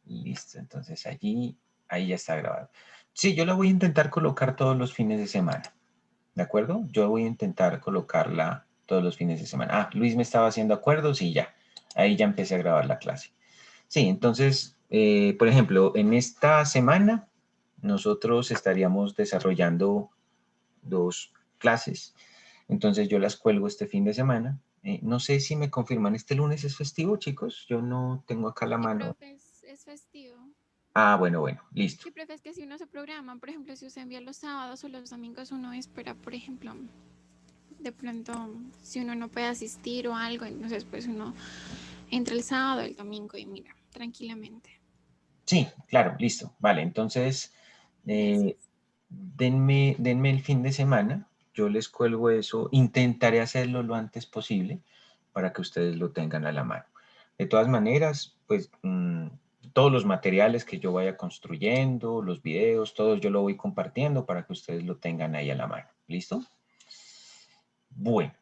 Listo, entonces allí, ahí ya está grabado. Sí, yo la voy a intentar colocar todos los fines de semana, ¿de acuerdo? Yo voy a intentar colocarla todos los fines de semana. Ah, Luis me estaba haciendo acuerdos y ya, ahí ya empecé a grabar la clase. Sí, entonces, por ejemplo, en esta semana nosotros estaríamos desarrollando dos clases. Entonces yo las cuelgo este fin de semana. No sé si me confirman, ¿este lunes es festivo, chicos? Yo no tengo acá la Sí, mano. profe, es festivo. Ah, bueno, bueno, listo. Sí, profe, es que si uno se programa, por ejemplo, si usted envía los sábados o los domingos, uno espera, por ejemplo, de pronto, si uno no puede asistir o algo, entonces pues uno entra el sábado, el domingo y mira, tranquilamente. Sí, claro, listo. Vale, entonces eh, Gracias. denme el fin de semana. Yo les cuelgo eso. Intentaré hacerlo lo antes posible para que ustedes lo tengan a la mano. De todas maneras, pues todos los materiales que yo vaya construyendo, los videos, todos yo lo voy compartiendo para que ustedes lo tengan ahí a la mano. ¿Listo? Bueno,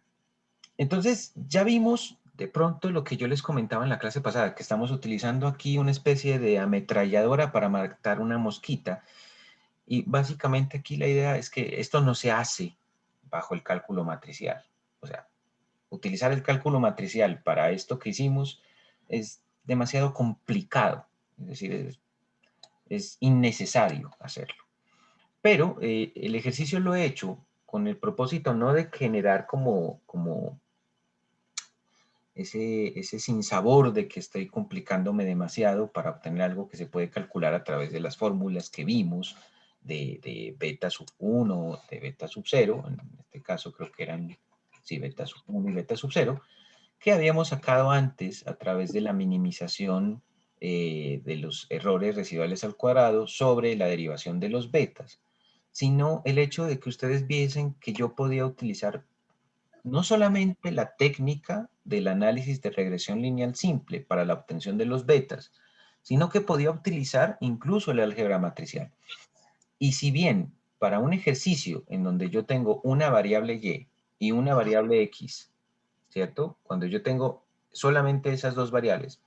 entonces ya vimos de pronto lo que yo les comentaba en la clase pasada, que estamos utilizando aquí una especie de ametralladora para matar una mosquita. Y básicamente aquí la idea es que esto no se hace bajo el cálculo matricial. O sea, utilizar el cálculo matricial para esto que hicimos es demasiado complicado. Es decir, es innecesario hacerlo. Pero el ejercicio lo he hecho con el propósito no de generar como ese sinsabor de que estoy complicándome demasiado para obtener algo que se puede calcular a través de las fórmulas que vimos de beta sub 1, de beta sub 0, en este caso creo que eran, sí, beta sub 1 y beta sub 0, que habíamos sacado antes a través de la minimización de los errores residuales al cuadrado sobre la derivación de los betas, sino el hecho de que ustedes viesen que yo podía utilizar no solamente la técnica del análisis de regresión lineal simple para la obtención de los betas, sino que podía utilizar incluso el álgebra matricial. Y si bien para un ejercicio en donde yo tengo una variable y y una variable x, ¿cierto? Cuando yo tengo solamente esas dos variables,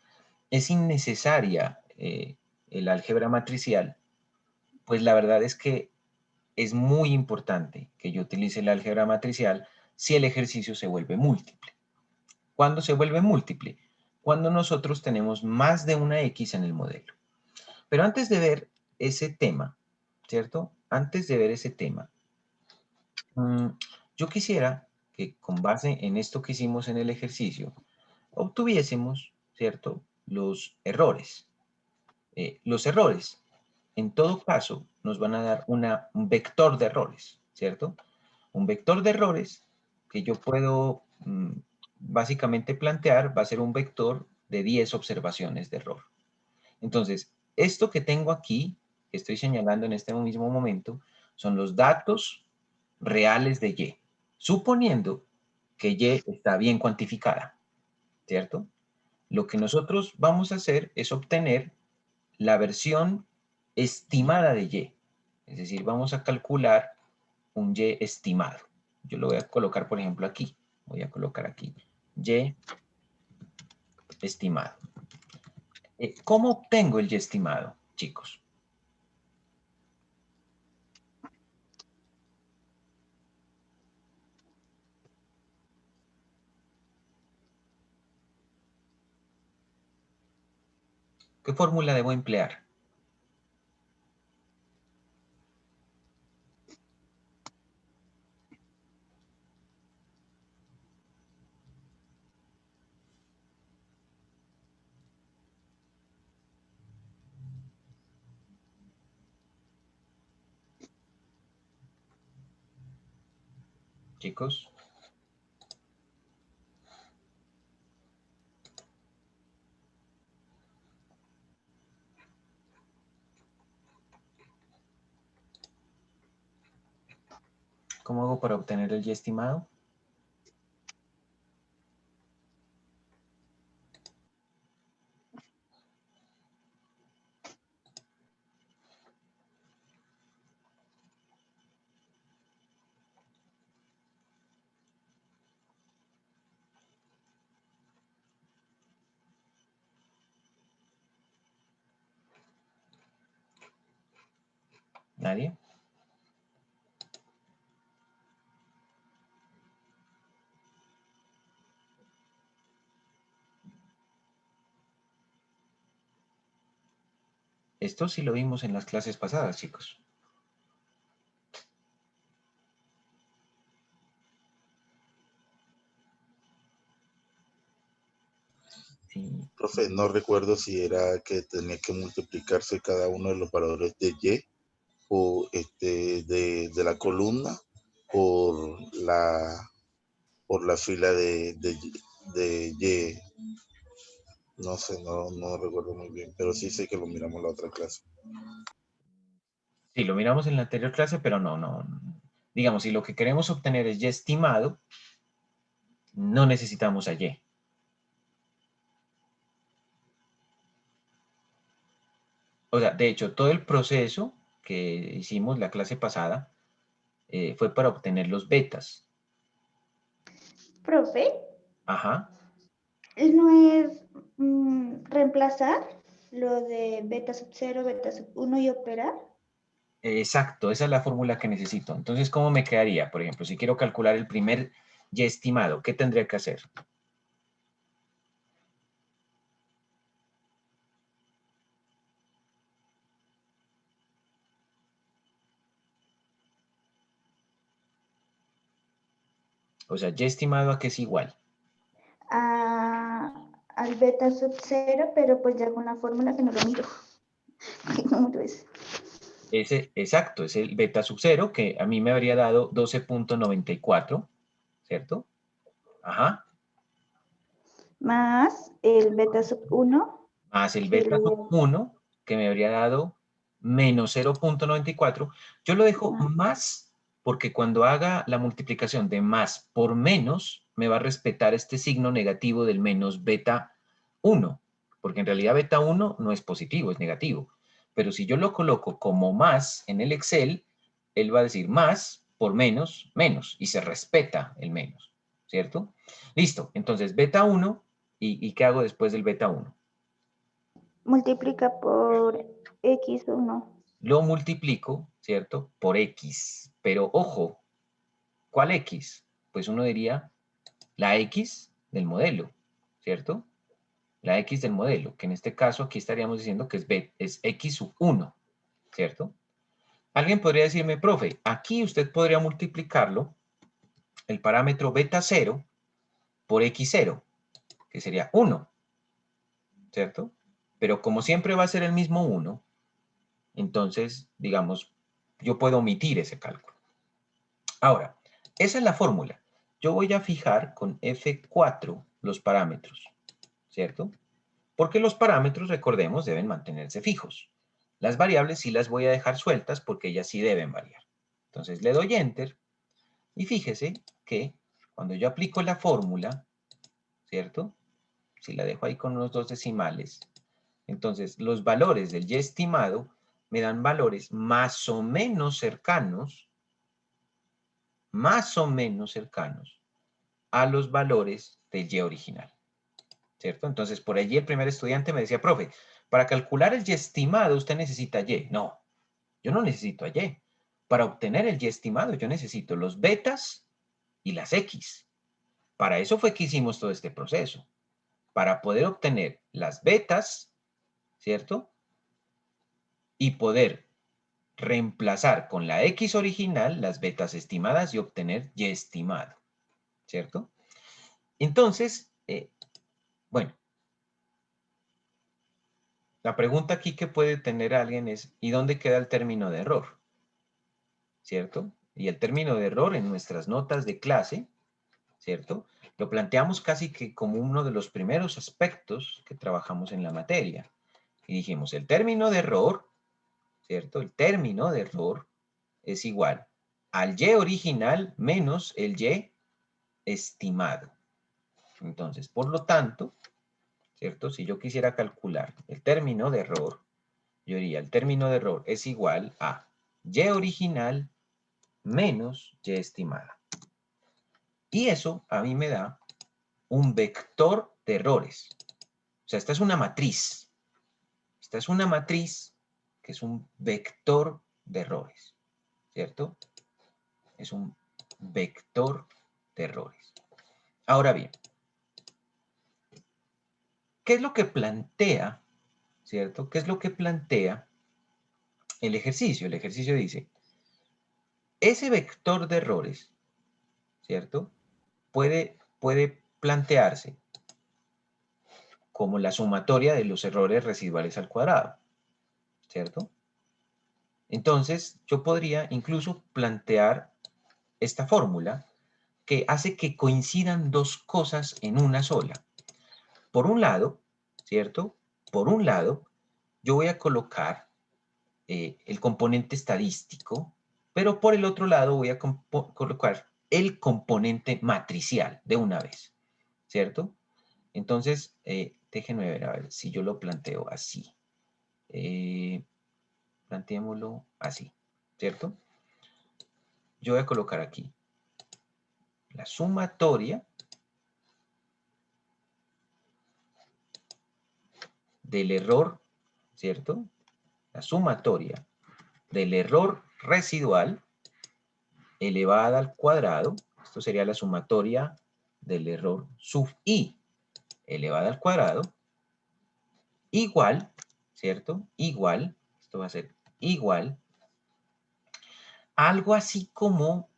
es innecesaria el álgebra matricial, pues la verdad es que es muy importante que yo utilice el álgebra matricial si el ejercicio se vuelve múltiple. ¿Cuándo se vuelve múltiple? Cuando nosotros tenemos más de una X en el modelo. Pero antes de ver ese tema, ¿cierto? Antes de ver ese tema, mmm, yo quisiera que con base en esto que hicimos en el ejercicio, obtuviésemos, ¿cierto? Los errores, en todo caso, nos van a dar un vector de errores, ¿cierto? Un vector de errores que yo puedo básicamente plantear va a ser un vector de 10 observaciones de error. Entonces, esto que tengo aquí, que estoy señalando en este mismo momento, son los datos reales de Y, suponiendo que Y está bien cuantificada, ¿cierto? Lo que nosotros vamos a hacer es obtener la versión estimada de Y. Es decir, vamos a calcular un Y estimado. Yo lo voy a colocar, por ejemplo, aquí. Voy a colocar aquí Y estimado. ¿Cómo obtengo el Y estimado, chicos? ¿Qué fórmula debo emplear? Chicos, ¿cómo hago para obtener el Y estimado? ¿Nadie? Esto sí lo vimos en las clases pasadas, chicos. Sí. Profe, no recuerdo si era que tenía que multiplicarse cada uno de los valores de Y o de la columna por la fila de Y. No sé, no recuerdo muy bien, pero sí sé que lo miramos en la otra clase. Sí, lo miramos en la anterior clase, pero no. Digamos, si lo que queremos obtener es Y estimado, no necesitamos a Y. O sea, de hecho, todo el proceso que hicimos la clase pasada fue para obtener los betas. Profe, Ajá. ¿no es reemplazar lo de beta sub 0, beta sub 1 y operar? Exacto, esa es la fórmula que necesito. Entonces, ¿cómo me quedaría? Por ejemplo, si quiero calcular el primer Y estimado, ¿qué tendría que hacer? O sea, Y estimado a qué es igual. Al beta sub 0, pero pues ya con la fórmula que no lo miro. ¿Qué número es? Exacto, es el beta sub 0, que a mí me habría dado 12.94, ¿cierto? Ajá. Más el beta sub 1. Más el Que... beta sub 1, que me habría dado menos 0.94. Yo lo dejo más porque cuando haga la multiplicación de más por menos, me va a respetar este signo negativo del menos beta 1, porque en realidad beta 1 no es positivo, es negativo. Pero si yo lo coloco como más en el Excel, él va a decir más por menos, menos, y se respeta el menos, ¿cierto? Listo, entonces beta 1, ¿y qué hago después del beta 1? Multiplica por x1. Lo multiplico, ¿cierto? Por X. Pero ojo, ¿cuál X? Pues uno diría la X del modelo, ¿cierto? La X del modelo, que en este caso aquí estaríamos diciendo que es X sub 1, ¿cierto? Alguien podría decirme, profe, aquí usted podría multiplicarlo, el parámetro beta 0 por X0, que sería 1, ¿cierto? Pero como siempre va a ser el mismo 1, entonces, digamos, yo puedo omitir ese cálculo. Ahora, esa es la fórmula. Yo voy a fijar con F4 los parámetros, ¿cierto? Porque los parámetros, recordemos, deben mantenerse fijos. Las variables sí las voy a dejar sueltas porque ellas sí deben variar. Entonces le doy Enter y fíjese que cuando yo aplico la fórmula, ¿cierto? Si la dejo ahí con unos 2 decimales, entonces los valores del Y estimado me dan valores más o menos cercanos a los valores del Y original, ¿cierto? Entonces, por allí el primer estudiante me decía, profe, para calcular el Y estimado usted necesita Y. No, yo no necesito a Y. Para obtener el Y estimado yo necesito los betas y las X. Para eso fue que hicimos todo este proceso. Para poder obtener las betas, ¿cierto? Y poder reemplazar con la X original las betas estimadas y obtener Y estimado, ¿cierto? Entonces, bueno, la pregunta aquí que puede tener alguien es, ¿y dónde queda el término de error? ¿Cierto? Y el término de error en nuestras notas de clase, ¿cierto? Lo planteamos casi que como uno de los primeros aspectos que trabajamos en la materia. Y dijimos, el término de error, ¿cierto? El término de error es igual al Y original menos el Y estimado. Entonces, por lo tanto, ¿cierto? Si yo quisiera calcular el término de error, yo diría, el término de error es igual a Y original menos Y estimada. Y eso a mí me da un vector de errores. O sea, esta es una matriz. Esta es una matriz que es un vector de errores, ¿cierto? Es un vector de errores. Ahora bien, ¿qué es lo que plantea, ¿cierto? ¿Qué es lo que plantea el ejercicio? El ejercicio dice, ese vector de errores, ¿cierto? Puede plantearse como la sumatoria de los errores residuales al cuadrado, ¿cierto? Entonces, yo podría incluso plantear esta fórmula que hace que coincidan dos cosas en una sola. Por un lado, ¿cierto? Por un lado, yo voy a colocar el componente estadístico, pero por el otro lado voy a colocar el componente matricial de una vez, ¿cierto? Entonces, déjenme ver, a ver si yo lo planteo así. Planteémoslo así, ¿cierto? Yo voy a colocar aquí la sumatoria del error, ¿cierto? La sumatoria del error residual elevada al cuadrado. Esto sería la sumatoria del error sub i elevada al cuadrado, igual, ¿cierto? Igual, esto va a ser igual, algo así como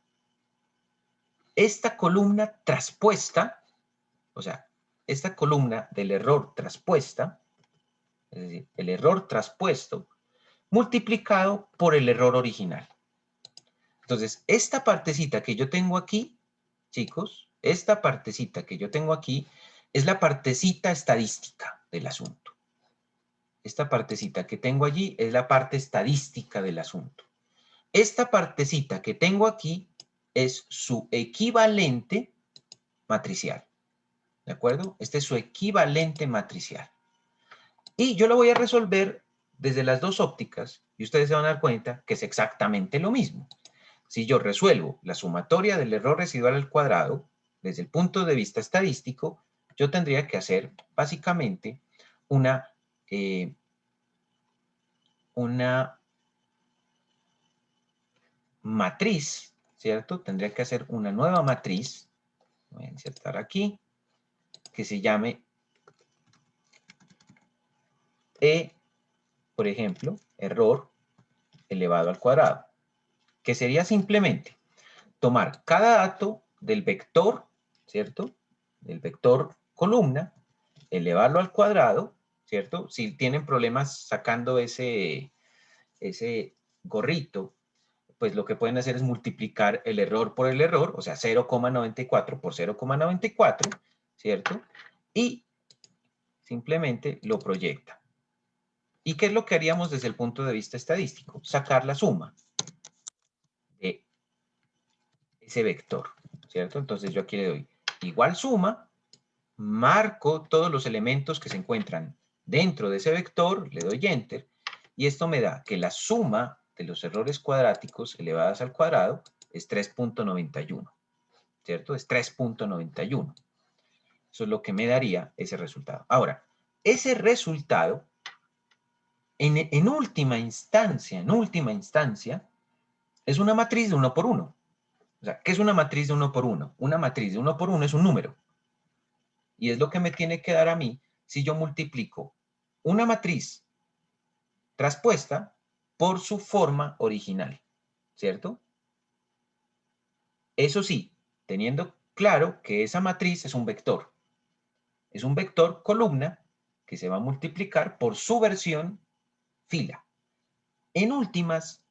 esta columna traspuesta, o sea, esta columna del error traspuesta, es decir, el error traspuesto, multiplicado por el error original. Entonces, esta partecita que yo tengo aquí, chicos, esta partecita que yo tengo aquí es la partecita estadística del asunto. Esta partecita que tengo allí es la parte estadística del asunto. Esta partecita que tengo aquí es su equivalente matricial. ¿De acuerdo? Este es su equivalente matricial. Y yo lo voy a resolver desde las dos ópticas y ustedes se van a dar cuenta que es exactamente lo mismo. Si yo resuelvo la sumatoria del error residual al cuadrado, desde el punto de vista estadístico, yo tendría que hacer básicamente una matriz, ¿cierto? Tendría que hacer una nueva matriz, voy a insertar aquí, que se llame por ejemplo, error elevado al cuadrado, que sería simplemente tomar cada dato del vector, ¿cierto? Del vector columna, elevarlo al cuadrado, ¿cierto? Si tienen problemas sacando ese gorrito, pues lo que pueden hacer es multiplicar el error por el error, o sea, 0,94 por 0,94, ¿cierto? Y simplemente lo proyecta. ¿Y qué es lo que haríamos desde el punto de vista estadístico? Sacar la suma de ese vector, ¿cierto? Entonces yo aquí le doy igual suma, marco todos los elementos que se encuentran dentro de ese vector, le doy Enter, y esto me da que la suma de los errores cuadráticos elevadas al cuadrado es 3.91, ¿cierto? Es 3.91. Eso es lo que me daría ese resultado. Ahora, ese resultado, en última instancia, es una matriz de 1 por 1. O sea, ¿qué es una matriz de 1 por 1? Una matriz de 1 por 1 es un número. Y es lo que me tiene que dar a mí si yo multiplico una matriz traspuesta por su forma original, ¿cierto? Eso sí, teniendo claro que esa matriz es un vector. Es un vector columna que se va a multiplicar por su versión fila. En últimas,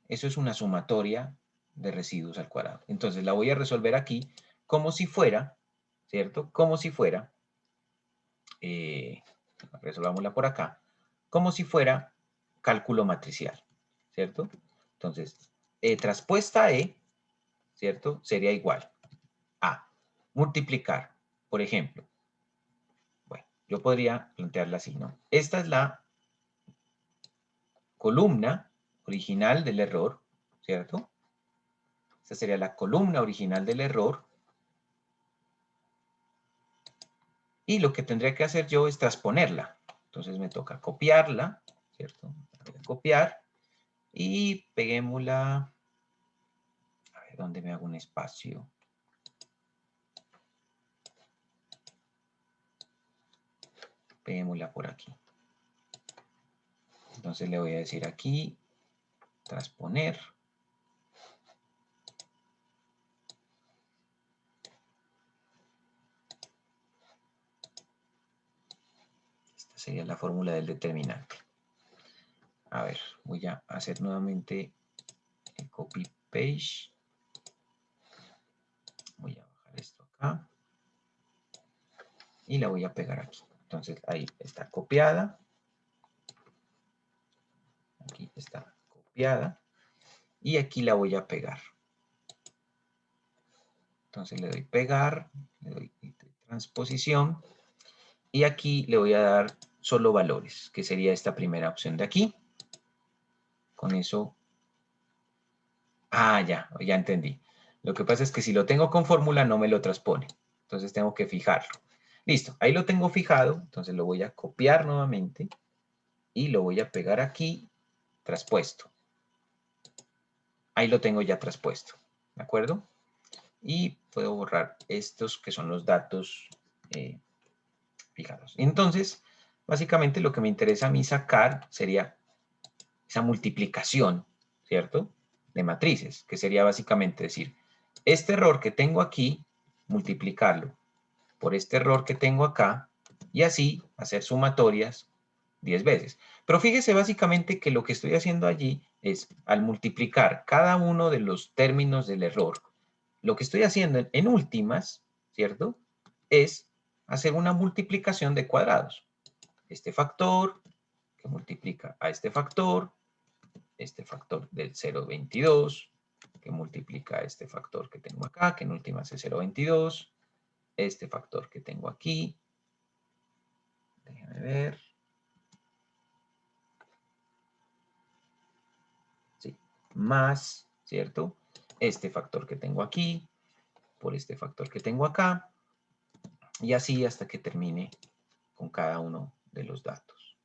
eso es una sumatoria de residuos al cuadrado. Entonces la voy a resolver aquí como si fuera, ¿cierto? Como si fuera, resolvámosla por acá, como si fuera cálculo matricial, ¿cierto? Entonces, E traspuesta a E, ¿cierto? Sería igual a multiplicar, por ejemplo, bueno, yo podría plantearla así, ¿no? Esta es la columna original del error, ¿cierto? Esta sería la columna original del error. Y lo que tendría que hacer yo es transponerla. Entonces me toca copiarla, ¿cierto? Voy a copiar. y peguémosla. A ver, ¿dónde me hago un espacio? Peguémosla por aquí. Entonces le voy a decir aquí, transponer. Esta sería la fórmula del determinante. A ver, voy a hacer nuevamente el copy-paste. Voy a bajar esto acá. Y la voy a pegar aquí. Entonces ahí está copiada. Aquí está copiada. Y aquí la voy a pegar. Entonces le doy pegar, le doy transposición. Y aquí le voy a dar solo valores, que sería esta primera opción de aquí. Con eso... Ah, ya entendí. Lo que pasa es que si lo tengo con fórmula no me lo transpone. Entonces tengo que fijarlo. Listo, ahí lo tengo fijado. Entonces lo voy a copiar nuevamente. Y lo voy a pegar aquí, traspuesto. Ahí lo tengo ya traspuesto. ¿De acuerdo? Y puedo borrar estos que son los datos fijados. Entonces, básicamente lo que me interesa a mí sacar sería esa multiplicación, ¿cierto? De matrices, que sería básicamente decir, este error que tengo aquí, multiplicarlo por este error que tengo acá, y así hacer sumatorias 10 veces. Pero fíjese básicamente que lo que estoy haciendo allí es, al multiplicar cada uno de los términos del error, lo que estoy haciendo en últimas, ¿cierto? Es hacer una multiplicación de cuadrados. Este factor que multiplica a este factor del 0,22, que multiplica a este factor que tengo acá, que en últimas es 0,22, este factor que tengo aquí, déjame ver, sí, más, ¿cierto? Este factor que tengo aquí, por este factor que tengo acá, y así hasta que termine con cada uno de los datos.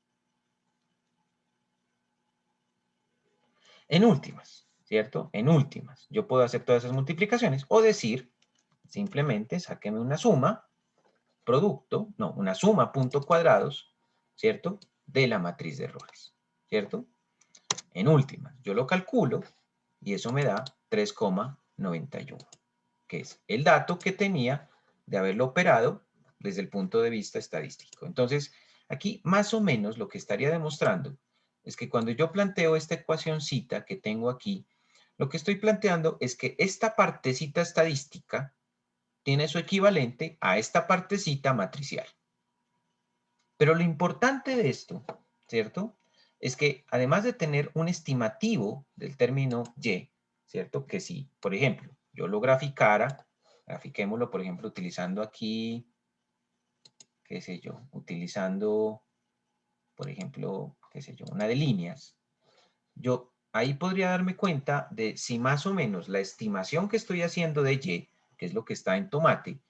En últimas, ¿cierto? En últimas, yo puedo hacer todas esas multiplicaciones o decir, simplemente sáqueme una suma, producto, no, una suma punto cuadrados, ¿cierto? De la matriz de errores, ¿cierto? En últimas, yo lo calculo y eso me da 3,91, que es el dato que tenía de haberlo operado desde el punto de vista estadístico. Entonces, aquí más o menos lo que estaría demostrando es que cuando yo planteo esta ecuacióncita que tengo aquí, lo que estoy planteando es que esta partecita estadística tiene su equivalente a esta partecita matricial. Pero lo importante de esto, ¿cierto? Es que además de tener un estimativo del término y, ¿cierto? Que si, por ejemplo, yo lo graficara, grafiquémoslo, por ejemplo, utilizando aquí, qué sé yo, utilizando, por ejemplo, qué sé yo, una de líneas, yo ahí podría darme cuenta de si más o menos la estimación que estoy haciendo de y, que es lo que está en tomate,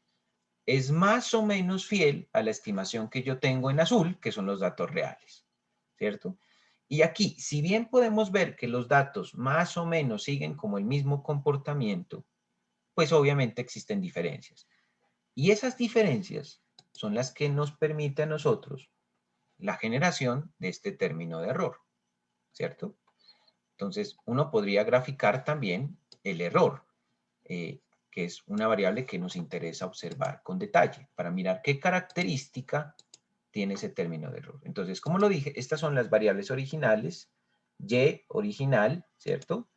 es más o menos fiel a la estimación que yo tengo en azul, que son los datos reales, ¿cierto? Y aquí, si bien podemos ver que los datos más o menos siguen como el mismo comportamiento, pues obviamente existen diferencias. Y esas diferencias son las que nos permiten a nosotros la generación de este término de error, ¿cierto? Entonces, uno podría graficar también el error, que es una variable que nos interesa observar con detalle, para mirar qué característica tiene ese término de error. Entonces, como lo dije, estas son las variables originales, y original, ¿cierto?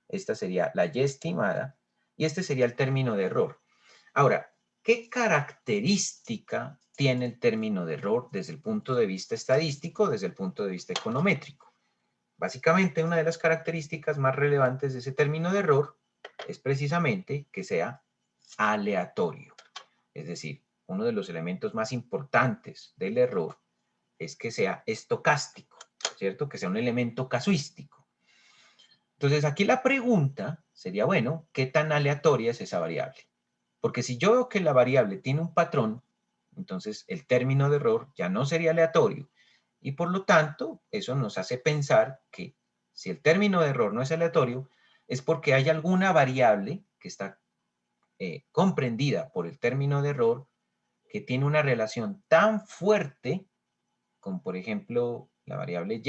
Esta sería la y estimada, y este sería el término de error. Ahora, ¿qué característica tiene el término de error desde el punto de vista estadístico, desde el punto de vista econométrico? Básicamente, una de las características más relevantes de ese término de error es precisamente que sea aleatorio. Es decir, uno de los elementos más importantes del error es que sea estocástico, ¿cierto? Que sea un elemento casuístico. Entonces, aquí la pregunta sería, bueno, ¿qué tan aleatoria es esa variable? Porque si yo veo que la variable tiene un patrón, entonces el término de error ya no sería aleatorio. Y por lo tanto, eso nos hace pensar que Si el término de error no es aleatorio, es porque hay alguna variable que está comprendida por el término de error que tiene una relación tan fuerte con, por ejemplo, la variable y,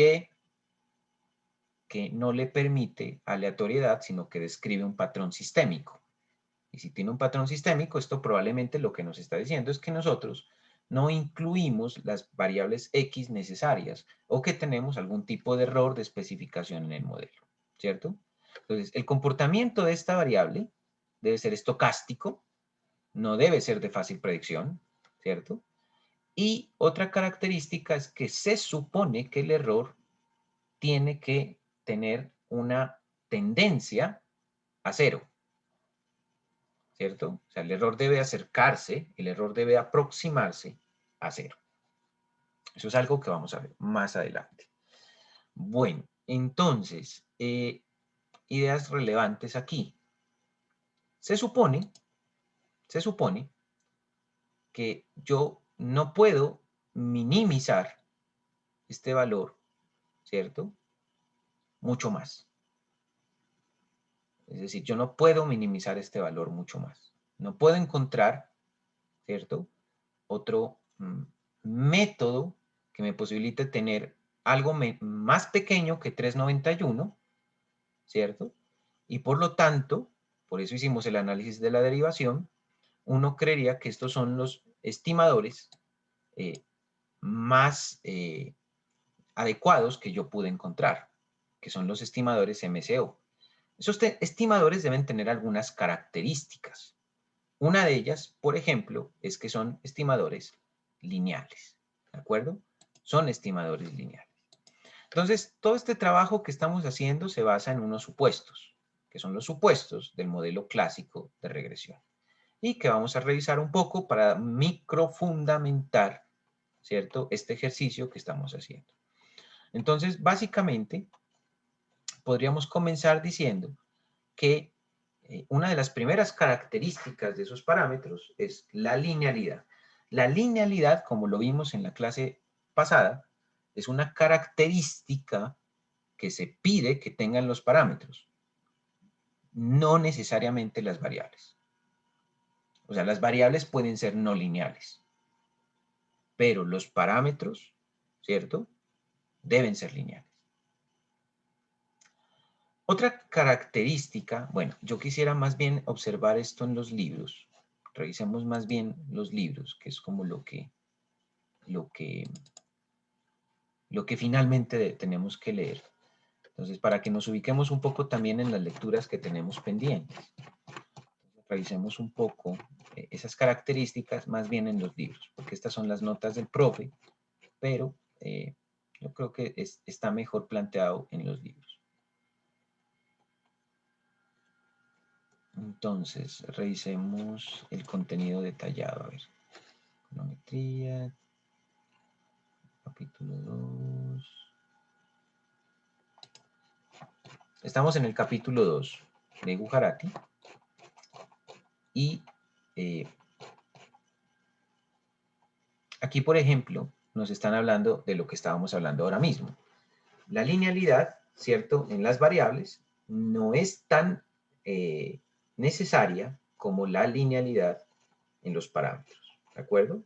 que no le permite aleatoriedad, sino que describe un patrón sistémico. Y si tiene un patrón sistémico, esto probablemente lo que nos está diciendo es que nosotros no incluimos las variables X necesarias o que tenemos algún tipo de error de especificación en el modelo, ¿cierto? Entonces, el comportamiento de esta variable debe ser estocástico, no debe ser de fácil predicción, ¿cierto? Y otra característica es que se supone que el error tiene que tener una tendencia a cero, ¿cierto? O sea, el error debe acercarse, el error debe aproximarse a cero. Eso es algo que vamos a ver más adelante. Bueno, entonces, ideas relevantes aquí. Se supone que yo no puedo minimizar este valor, ¿cierto? Mucho más. Es decir, yo no puedo minimizar este valor mucho más. No puedo encontrar, ¿cierto?, otro método que me posibilite tener algo más pequeño que 391, ¿cierto? Y por lo tanto, por eso hicimos el análisis de la derivación, uno creería que estos son los estimadores más adecuados que yo pude encontrar, que son los estimadores MCO. Esos estimadores deben tener algunas características. Una de ellas, por ejemplo, es que son estimadores lineales, ¿de acuerdo? Son estimadores lineales. Entonces, todo este trabajo que estamos haciendo se basa en unos supuestos, que son los supuestos del modelo clásico de regresión, y que vamos a revisar un poco para microfundamentar, ¿cierto?, este ejercicio que estamos haciendo. Entonces, básicamente, podríamos comenzar diciendo que una de las primeras características de esos parámetros es la linealidad. La linealidad, como lo vimos en la clase pasada, es una característica que se pide que tengan los parámetros, no necesariamente las variables. O sea, las variables pueden ser no lineales, pero los parámetros, ¿cierto?, deben ser lineales. Otra característica, bueno, yo quisiera más bien observar esto en los libros. Revisemos más bien los libros, que es como lo que finalmente tenemos que leer. Entonces, para que nos ubiquemos un poco también en las lecturas que tenemos pendientes. Revisemos un poco esas características más bien en los libros, porque estas son las notas del profe, pero yo creo que está mejor planteado en los libros. Entonces, revisemos el contenido detallado. A ver, econometría, capítulo 2. Estamos en el capítulo 2 de Gujarati. Y aquí, por ejemplo, nos están hablando de lo que estábamos hablando ahora mismo. La linealidad, ¿cierto?, en las variables no es tan necesaria como la linealidad en los parámetros, ¿de acuerdo?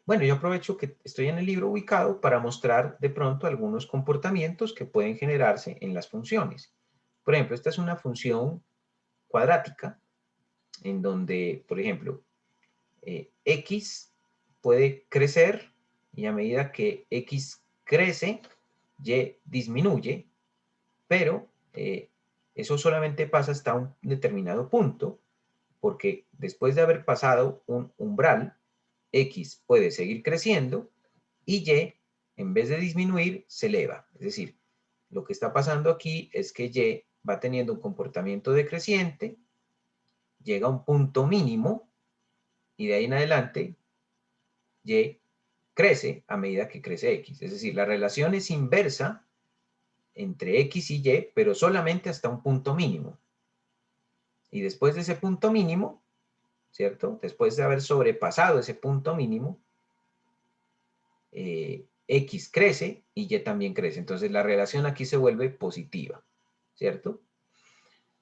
Bueno, yo aprovecho que estoy en el libro ubicado para mostrar de pronto algunos comportamientos que pueden generarse en las funciones. Por ejemplo, esta es una función cuadrática en donde, por ejemplo, X puede crecer y a medida que X crece, Y disminuye, pero eso solamente pasa hasta un determinado punto, porque después de haber pasado un umbral, X puede seguir creciendo y Y, en vez de disminuir, se eleva. Es decir, lo que está pasando aquí es que Y va teniendo un comportamiento decreciente, llega a un punto mínimo y de ahí en adelante Y crece a medida que crece X. Es decir, la relación es inversa entre X y Y, pero solamente hasta un punto mínimo. Y después de ese punto mínimo, ¿cierto? Después de haber sobrepasado ese punto mínimo, X crece y Y también crece. Entonces la relación aquí se vuelve positiva, ¿cierto?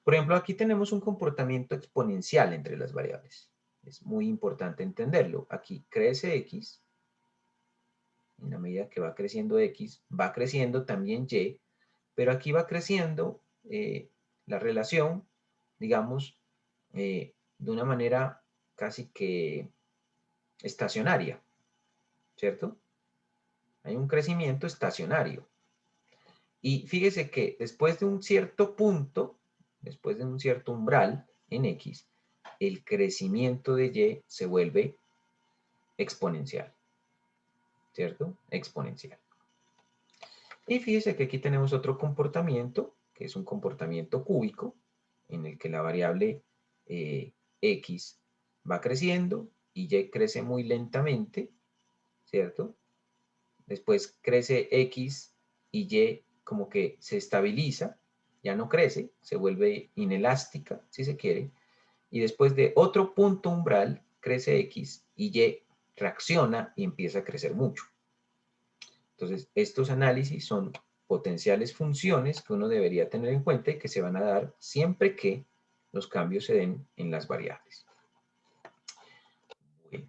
Por ejemplo, aquí tenemos un comportamiento exponencial entre las variables. Es muy importante entenderlo. Aquí crece X, en la medida que va creciendo X, va creciendo también Y, pero aquí va creciendo la relación, digamos, de una manera casi que estacionaria, ¿cierto? Hay un crecimiento estacionario. Y fíjese que después de un cierto punto, después de un cierto umbral en X, el crecimiento de Y se vuelve exponencial, ¿cierto? Exponencial. Y fíjese que aquí tenemos otro comportamiento, que es un comportamiento cúbico, en el que la variable X va creciendo y Y crece muy lentamente, ¿cierto? Después crece X y Y como que se estabiliza, ya no crece, se vuelve inelástica, si se quiere, y después de otro punto umbral crece X y Y reacciona y empieza a crecer mucho. Entonces, estos análisis son potenciales funciones que uno debería tener en cuenta y que se van a dar siempre que los cambios se den en las variables. Bueno,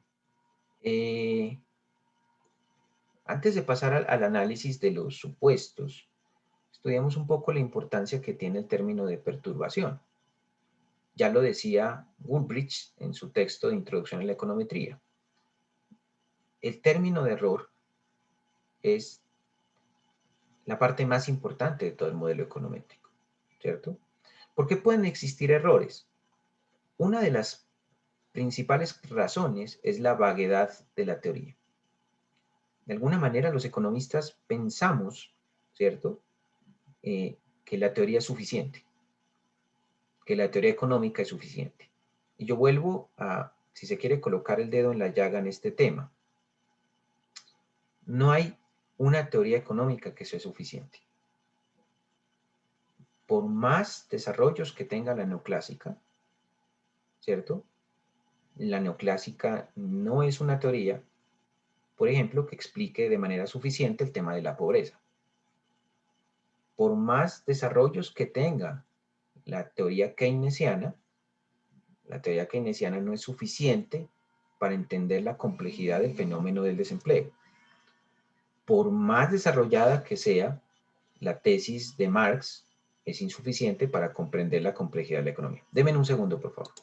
antes de pasar al análisis de los supuestos, estudiamos un poco la importancia que tiene el término de perturbación. Ya lo decía Goodrich en su texto de Introducción a la Econometría. El término de error es la parte más importante de todo el modelo econométrico, ¿cierto? ¿Por qué pueden existir errores? Una de las principales razones es la vaguedad de la teoría. De alguna manera los economistas pensamos, ¿cierto?, que la teoría es suficiente, que la teoría económica es suficiente. Y yo vuelvo a, si se quiere, colocar el dedo en la llaga en este tema. No hay una teoría económica que sea suficiente. Por más desarrollos que tenga la neoclásica, ¿cierto? La neoclásica no es una teoría, por ejemplo, que explique de manera suficiente el tema de la pobreza. Por más desarrollos que tenga la teoría keynesiana no es suficiente para entender la complejidad del fenómeno del desempleo. Por más desarrollada que sea, la tesis de Marx es insuficiente para comprender la complejidad de la economía. Deme un segundo, por favor.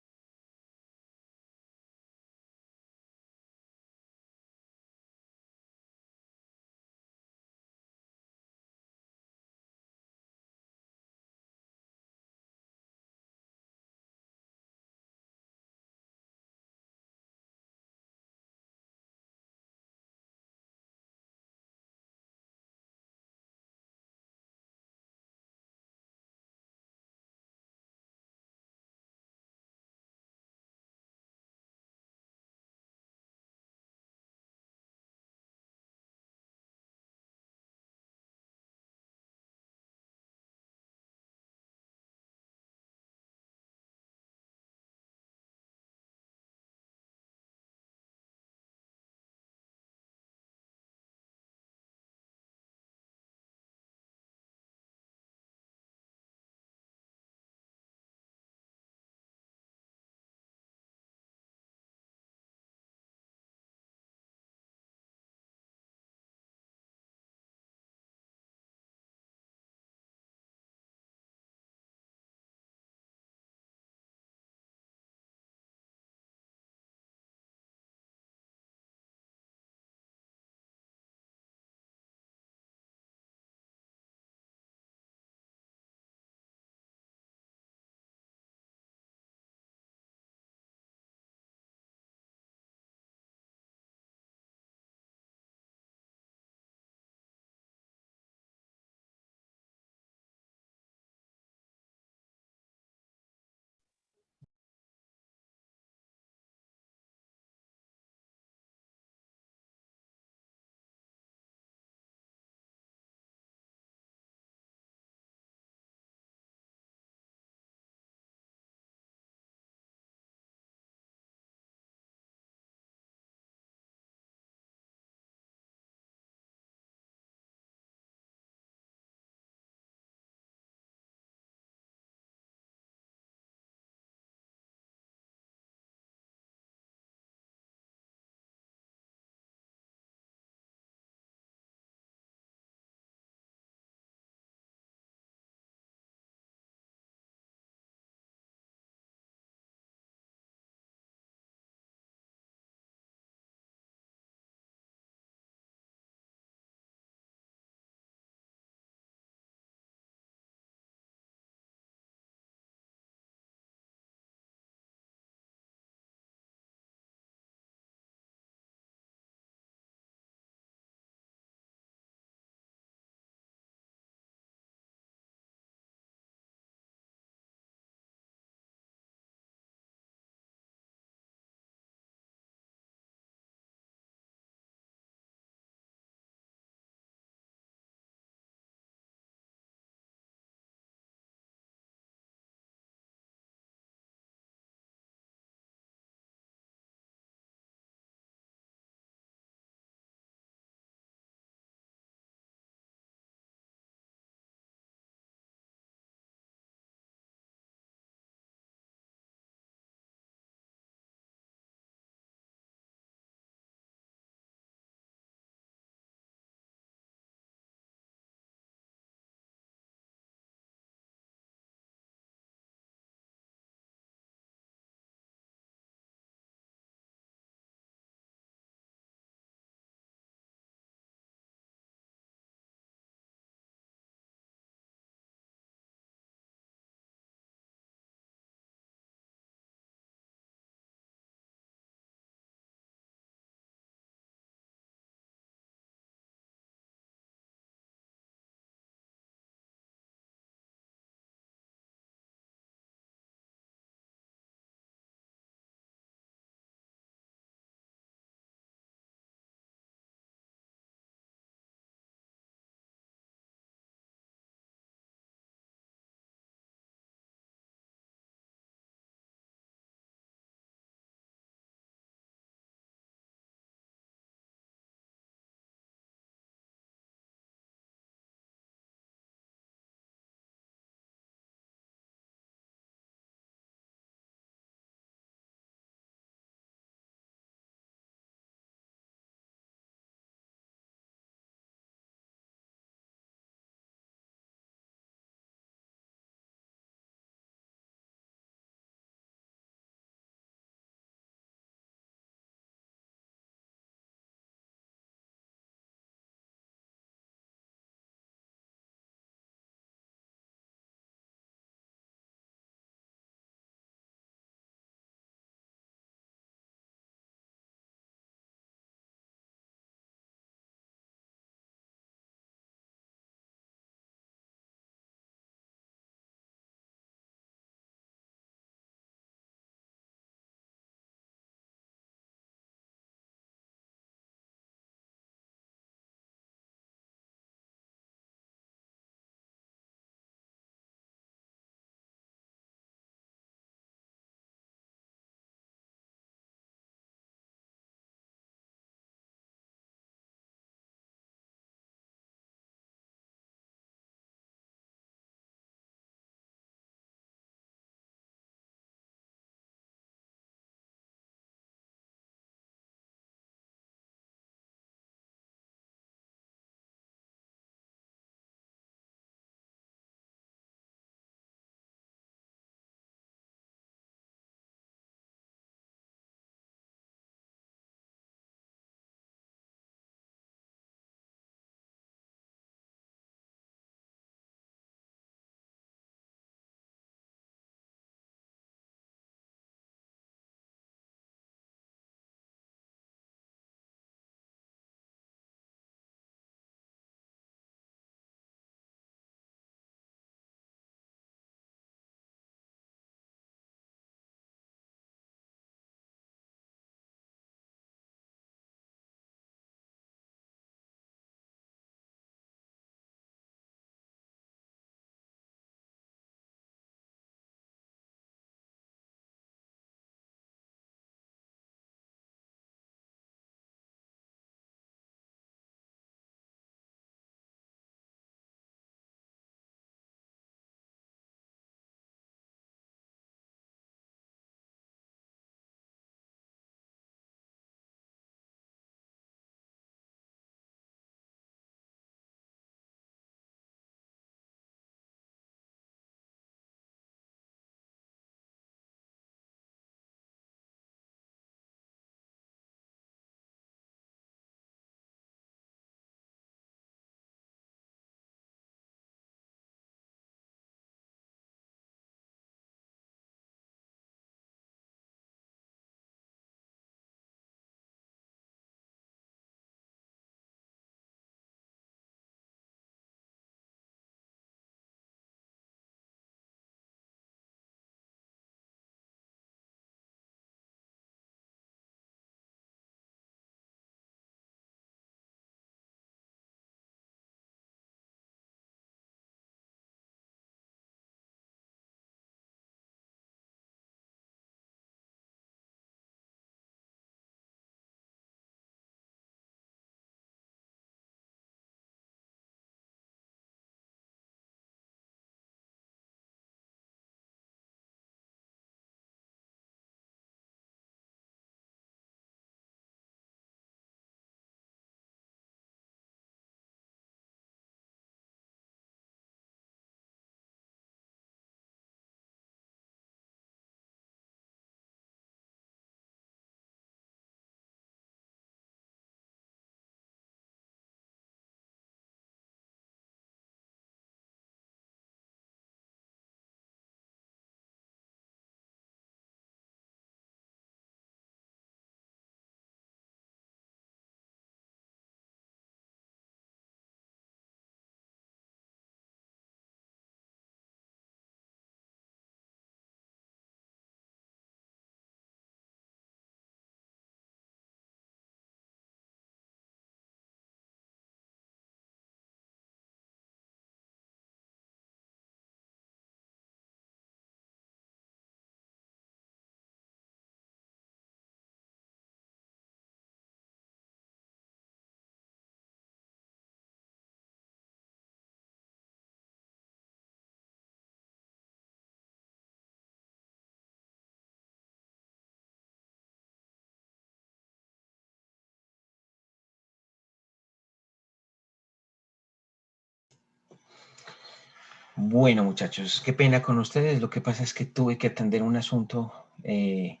Bueno, muchachos, qué pena con ustedes. Lo que pasa es que tuve que atender un asunto bien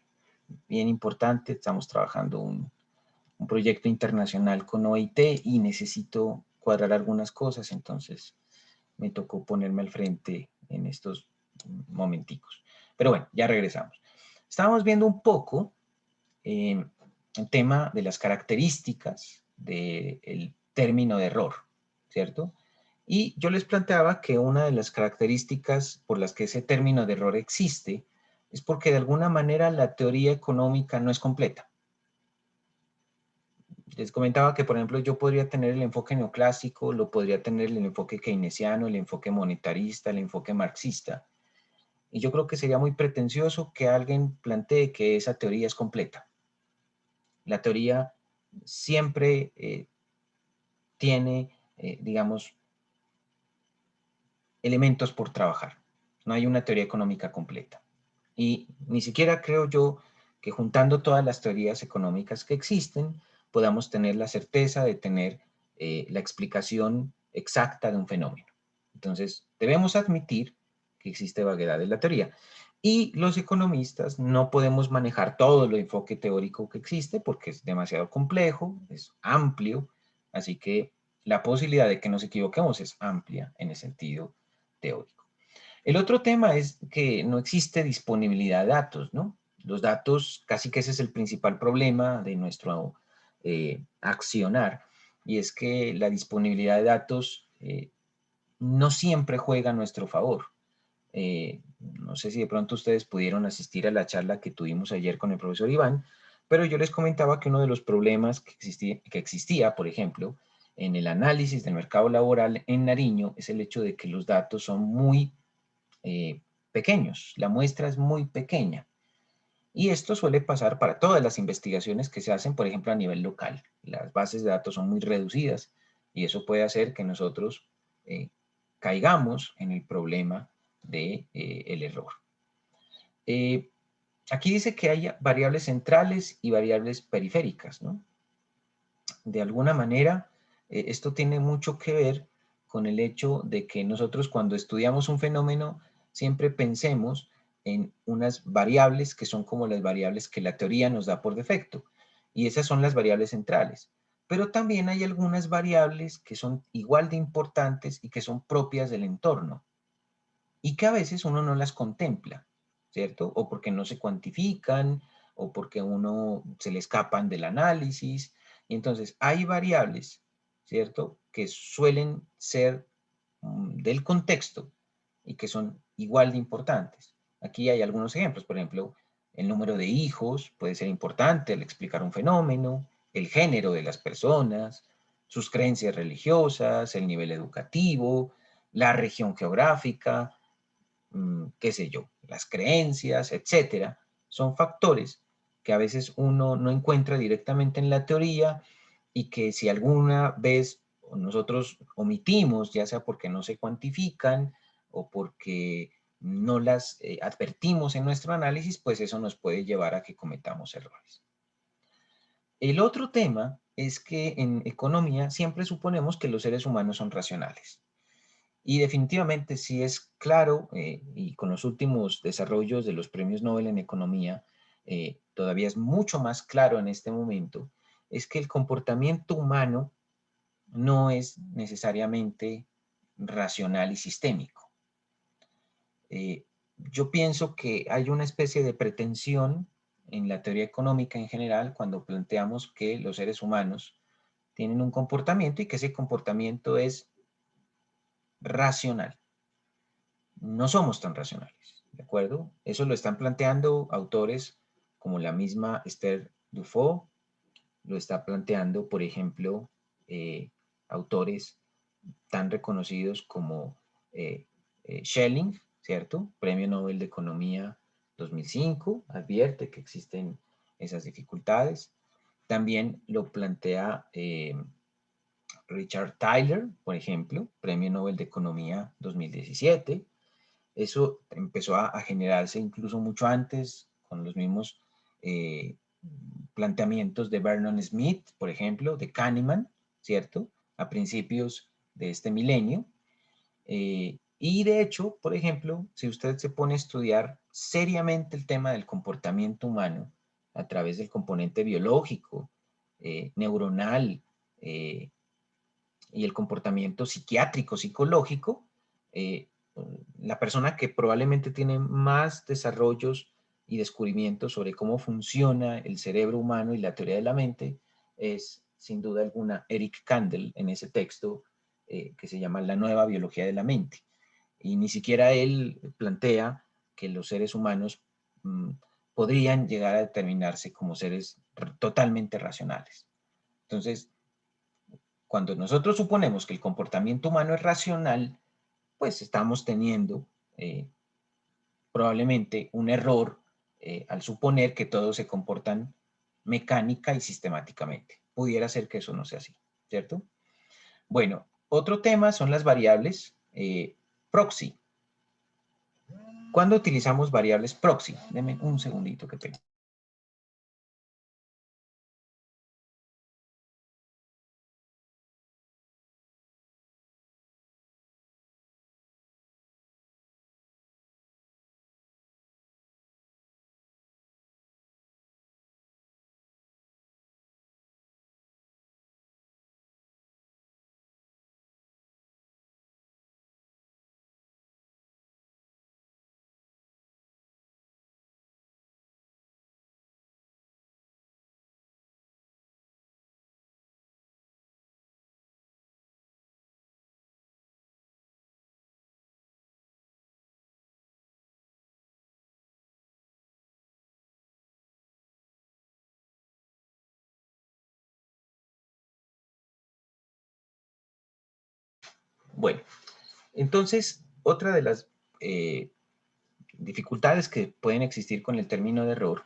importante. Estamos trabajando un proyecto internacional con OIT y necesito cuadrar algunas cosas, entonces me tocó ponerme al frente en estos momenticos. Pero bueno, ya regresamos. Estábamos viendo un poco el tema de las características del término de error, ¿cierto? Y yo les planteaba que una de las características por las que ese término de error existe es porque de alguna manera la teoría económica no es completa. Les comentaba que, por ejemplo, yo podría tener el enfoque neoclásico, lo podría tener el enfoque keynesiano, el enfoque monetarista, el enfoque marxista. Y yo creo que sería muy pretencioso que alguien plantee que esa teoría es completa. La teoría siempre tiene, digamos, elementos por trabajar. No hay una teoría económica completa. Y ni siquiera creo yo que juntando todas las teorías económicas que existen, podamos tener la certeza de tener la explicación exacta de un fenómeno. Entonces, debemos admitir que existe vaguedad en la teoría. Y los economistas no podemos manejar todo el enfoque teórico que existe porque es demasiado complejo, es amplio, así que la posibilidad de que nos equivoquemos es amplia en el sentido teórico. El otro tema es que no existe disponibilidad de datos, ¿no? Los datos, casi que ese es el principal problema de nuestro accionar, y es que la disponibilidad de datos no siempre juega a nuestro favor. No sé si de pronto ustedes pudieron asistir a la charla que tuvimos ayer con el profesor Iván, pero yo les comentaba que uno de los problemas que existía, por ejemplo, en el análisis del mercado laboral en Nariño es el hecho de que los datos son muy pequeños, la muestra es muy pequeña. Y esto suele pasar para todas las investigaciones que se hacen, por ejemplo, a nivel local. Las bases de datos son muy reducidas y eso puede hacer que nosotros caigamos en el problema del error. Aquí dice que hay variables centrales y variables periféricas, ¿no? De alguna manera, esto tiene mucho que ver con el hecho de que nosotros cuando estudiamos un fenómeno siempre pensemos en unas variables que son como las variables que la teoría nos da por defecto, y esas son las variables centrales. Pero también hay algunas variables que son igual de importantes y que son propias del entorno, y que a veces uno no las contempla, ¿cierto? O porque no se cuantifican, o porque uno se le escapan del análisis. Y entonces hay variables, ¿cierto? Que suelen ser del contexto y que son igual de importantes. Aquí hay algunos ejemplos, por ejemplo, el número de hijos puede ser importante al explicar un fenómeno, el género de las personas, sus creencias religiosas, el nivel educativo, la región geográfica, qué sé yo, las creencias, etcétera, son factores que a veces uno no encuentra directamente en la teoría y que si alguna vez nosotros omitimos, ya sea porque no se cuantifican o porque no las advertimos en nuestro análisis, pues eso nos puede llevar a que cometamos errores. El otro tema es que en economía siempre suponemos que los seres humanos son racionales. Y definitivamente sí es claro, y con los últimos desarrollos de los premios Nobel en economía, todavía es mucho más claro en este momento, es que el comportamiento humano no es necesariamente racional y sistémico. Yo pienso que hay una especie de pretensión en la teoría económica en general cuando planteamos que los seres humanos tienen un comportamiento y que ese comportamiento es racional. No somos tan racionales, ¿de acuerdo? Eso lo están planteando autores como la misma Esther Duflo, lo está planteando, por ejemplo, autores tan reconocidos como Schelling, ¿cierto? Premio Nobel de Economía 2005, advierte que existen esas dificultades. También lo plantea Richard Thaler, por ejemplo, Premio Nobel de Economía 2017. Eso empezó a generarse incluso mucho antes con los mismos planteamientos de Vernon Smith, por ejemplo, de Kahneman, ¿cierto? A principios de este milenio. Y de hecho, por ejemplo, si usted se pone a estudiar seriamente el tema del comportamiento humano a través del componente biológico, neuronal, y el comportamiento psiquiátrico, psicológico, eh, la persona que probablemente tiene más desarrollos y descubrimientos sobre cómo funciona el cerebro humano y la teoría de la mente es, sin duda alguna, Eric Kandel en ese texto que se llama La nueva biología de la mente. Y ni siquiera él plantea que los seres humanos podrían llegar a determinarse como seres totalmente racionales. Entonces, cuando nosotros suponemos que el comportamiento humano es racional, pues estamos teniendo probablemente un error al suponer que todos se comportan mecánica y sistemáticamente. Pudiera ser que eso no sea así, ¿cierto? Bueno, otro tema son las variables proxy. ¿Cuándo utilizamos variables proxy? Deme un segundito que tengo. Bueno, entonces, otra de las dificultades que pueden existir con el término de error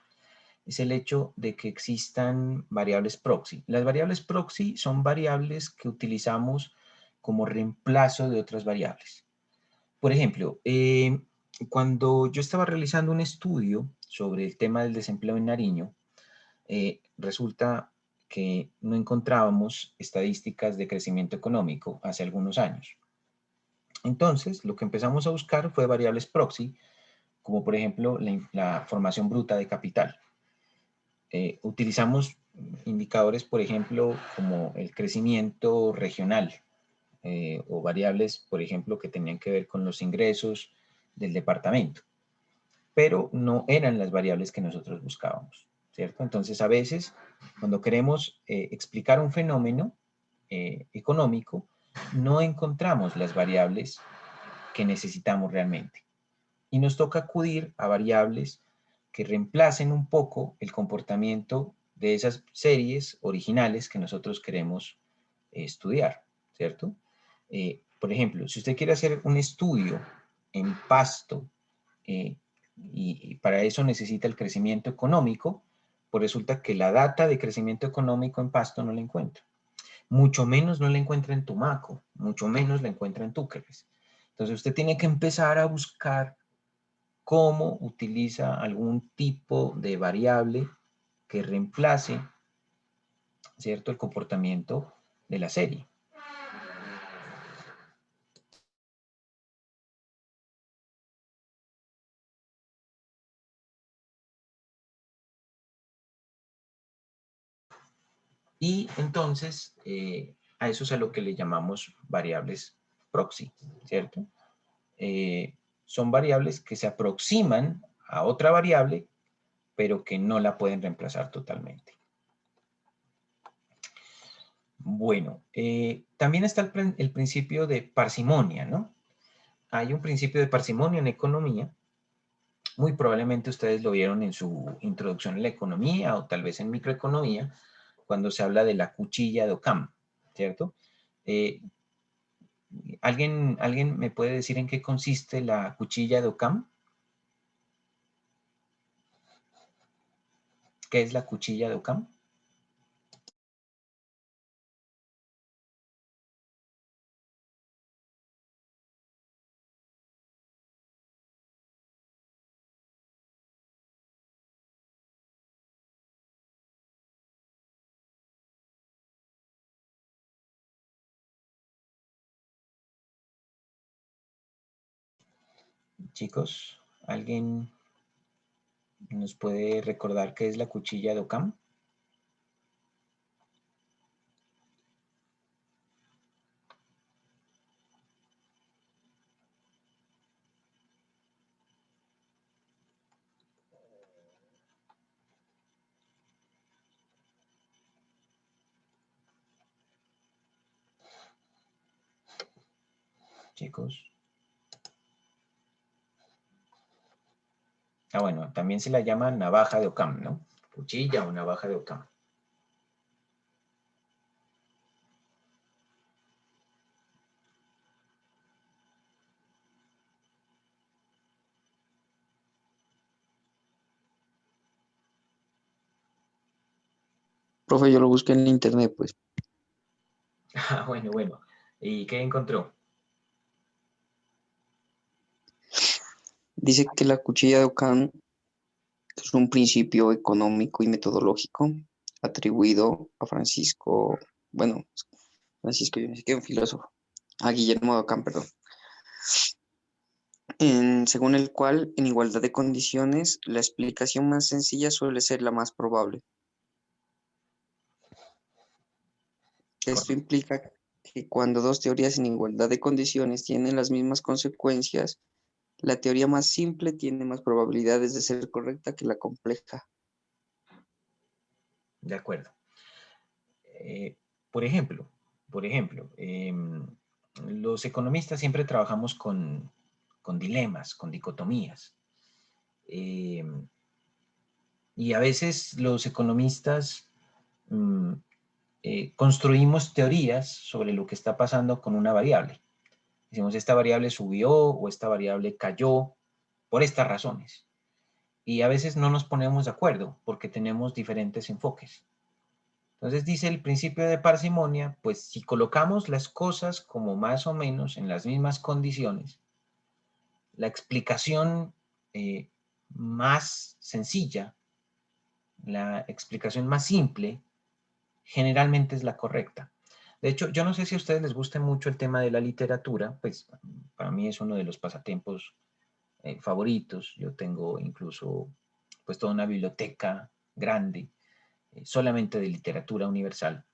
es el hecho de que existan variables proxy. Las variables proxy son variables que utilizamos como reemplazo de otras variables. Por ejemplo, cuando yo estaba realizando un estudio sobre el tema del desempleo en Nariño, resulta que no encontrábamos estadísticas de crecimiento económico hace algunos años. Entonces, lo que empezamos a buscar fue variables proxy, como por ejemplo la formación bruta de capital. Utilizamos indicadores, por ejemplo, como el crecimiento regional o variables, por ejemplo, que tenían que ver con los ingresos del departamento, pero no eran las variables que nosotros buscábamos, ¿cierto? Entonces, a veces, cuando queremos explicar un fenómeno económico, no encontramos las variables que necesitamos realmente. Y nos toca acudir a variables que reemplacen un poco el comportamiento de esas series originales que nosotros queremos estudiar, ¿cierto? Por ejemplo, si usted quiere hacer un estudio en pasto y para eso necesita el crecimiento económico, pues resulta que la data de crecimiento económico en pasto no la encuentra. Mucho menos no la encuentra en Tumaco, mucho menos la encuentra en Túquerres. Entonces usted tiene que empezar a buscar cómo utiliza algún tipo de variable que reemplace, ¿cierto?, el comportamiento de la serie. Y entonces a eso es a lo que le llamamos variables proxy, ¿cierto? Son variables que se aproximan a otra variable, pero que no la pueden reemplazar totalmente. Bueno, también está el principio de parsimonia, ¿no? Hay un principio de parsimonia en economía. Muy probablemente ustedes lo vieron en su introducción a la economía o tal vez en microeconomía, cuando se habla de la cuchilla de Occam, ¿cierto? ¿Alguien me puede decir en qué consiste la cuchilla de Occam? ¿Qué es la cuchilla de Occam? Chicos, ¿alguien nos puede recordar qué es la cuchilla de Occam? Chicos. Ah, bueno, también se la llama navaja de Occam, ¿no? Cuchilla o navaja de Occam. Profe, yo lo busqué en internet, pues. Ah, bueno. ¿Y qué encontró? Dice que la cuchilla de Ockham es un principio económico y metodológico atribuido a Francisco, yo no sé qué, un filósofo, a Guillermo de Ockham, perdón, según el cual, en igualdad de condiciones, la explicación más sencilla suele ser la más probable. Esto implica que cuando dos teorías en igualdad de condiciones tienen las mismas consecuencias, la teoría más simple tiene más probabilidades de ser correcta que la compleja. De acuerdo. Por ejemplo, los economistas siempre trabajamos con dilemas, con dicotomías. Y a veces los economistas construimos teorías sobre lo que está pasando con una variable. Decimos, esta variable subió o esta variable cayó por estas razones. Y a veces no nos ponemos de acuerdo porque tenemos diferentes enfoques. Entonces dice el principio de parsimonia, pues si colocamos las cosas como más o menos en las mismas condiciones, la explicación más sencilla, la explicación más simple, generalmente es la correcta. De hecho, yo no sé si a ustedes les guste mucho el tema de la literatura, pues para mí es uno de los pasatiempos favoritos. Yo tengo incluso pues toda una biblioteca grande solamente de literatura universal.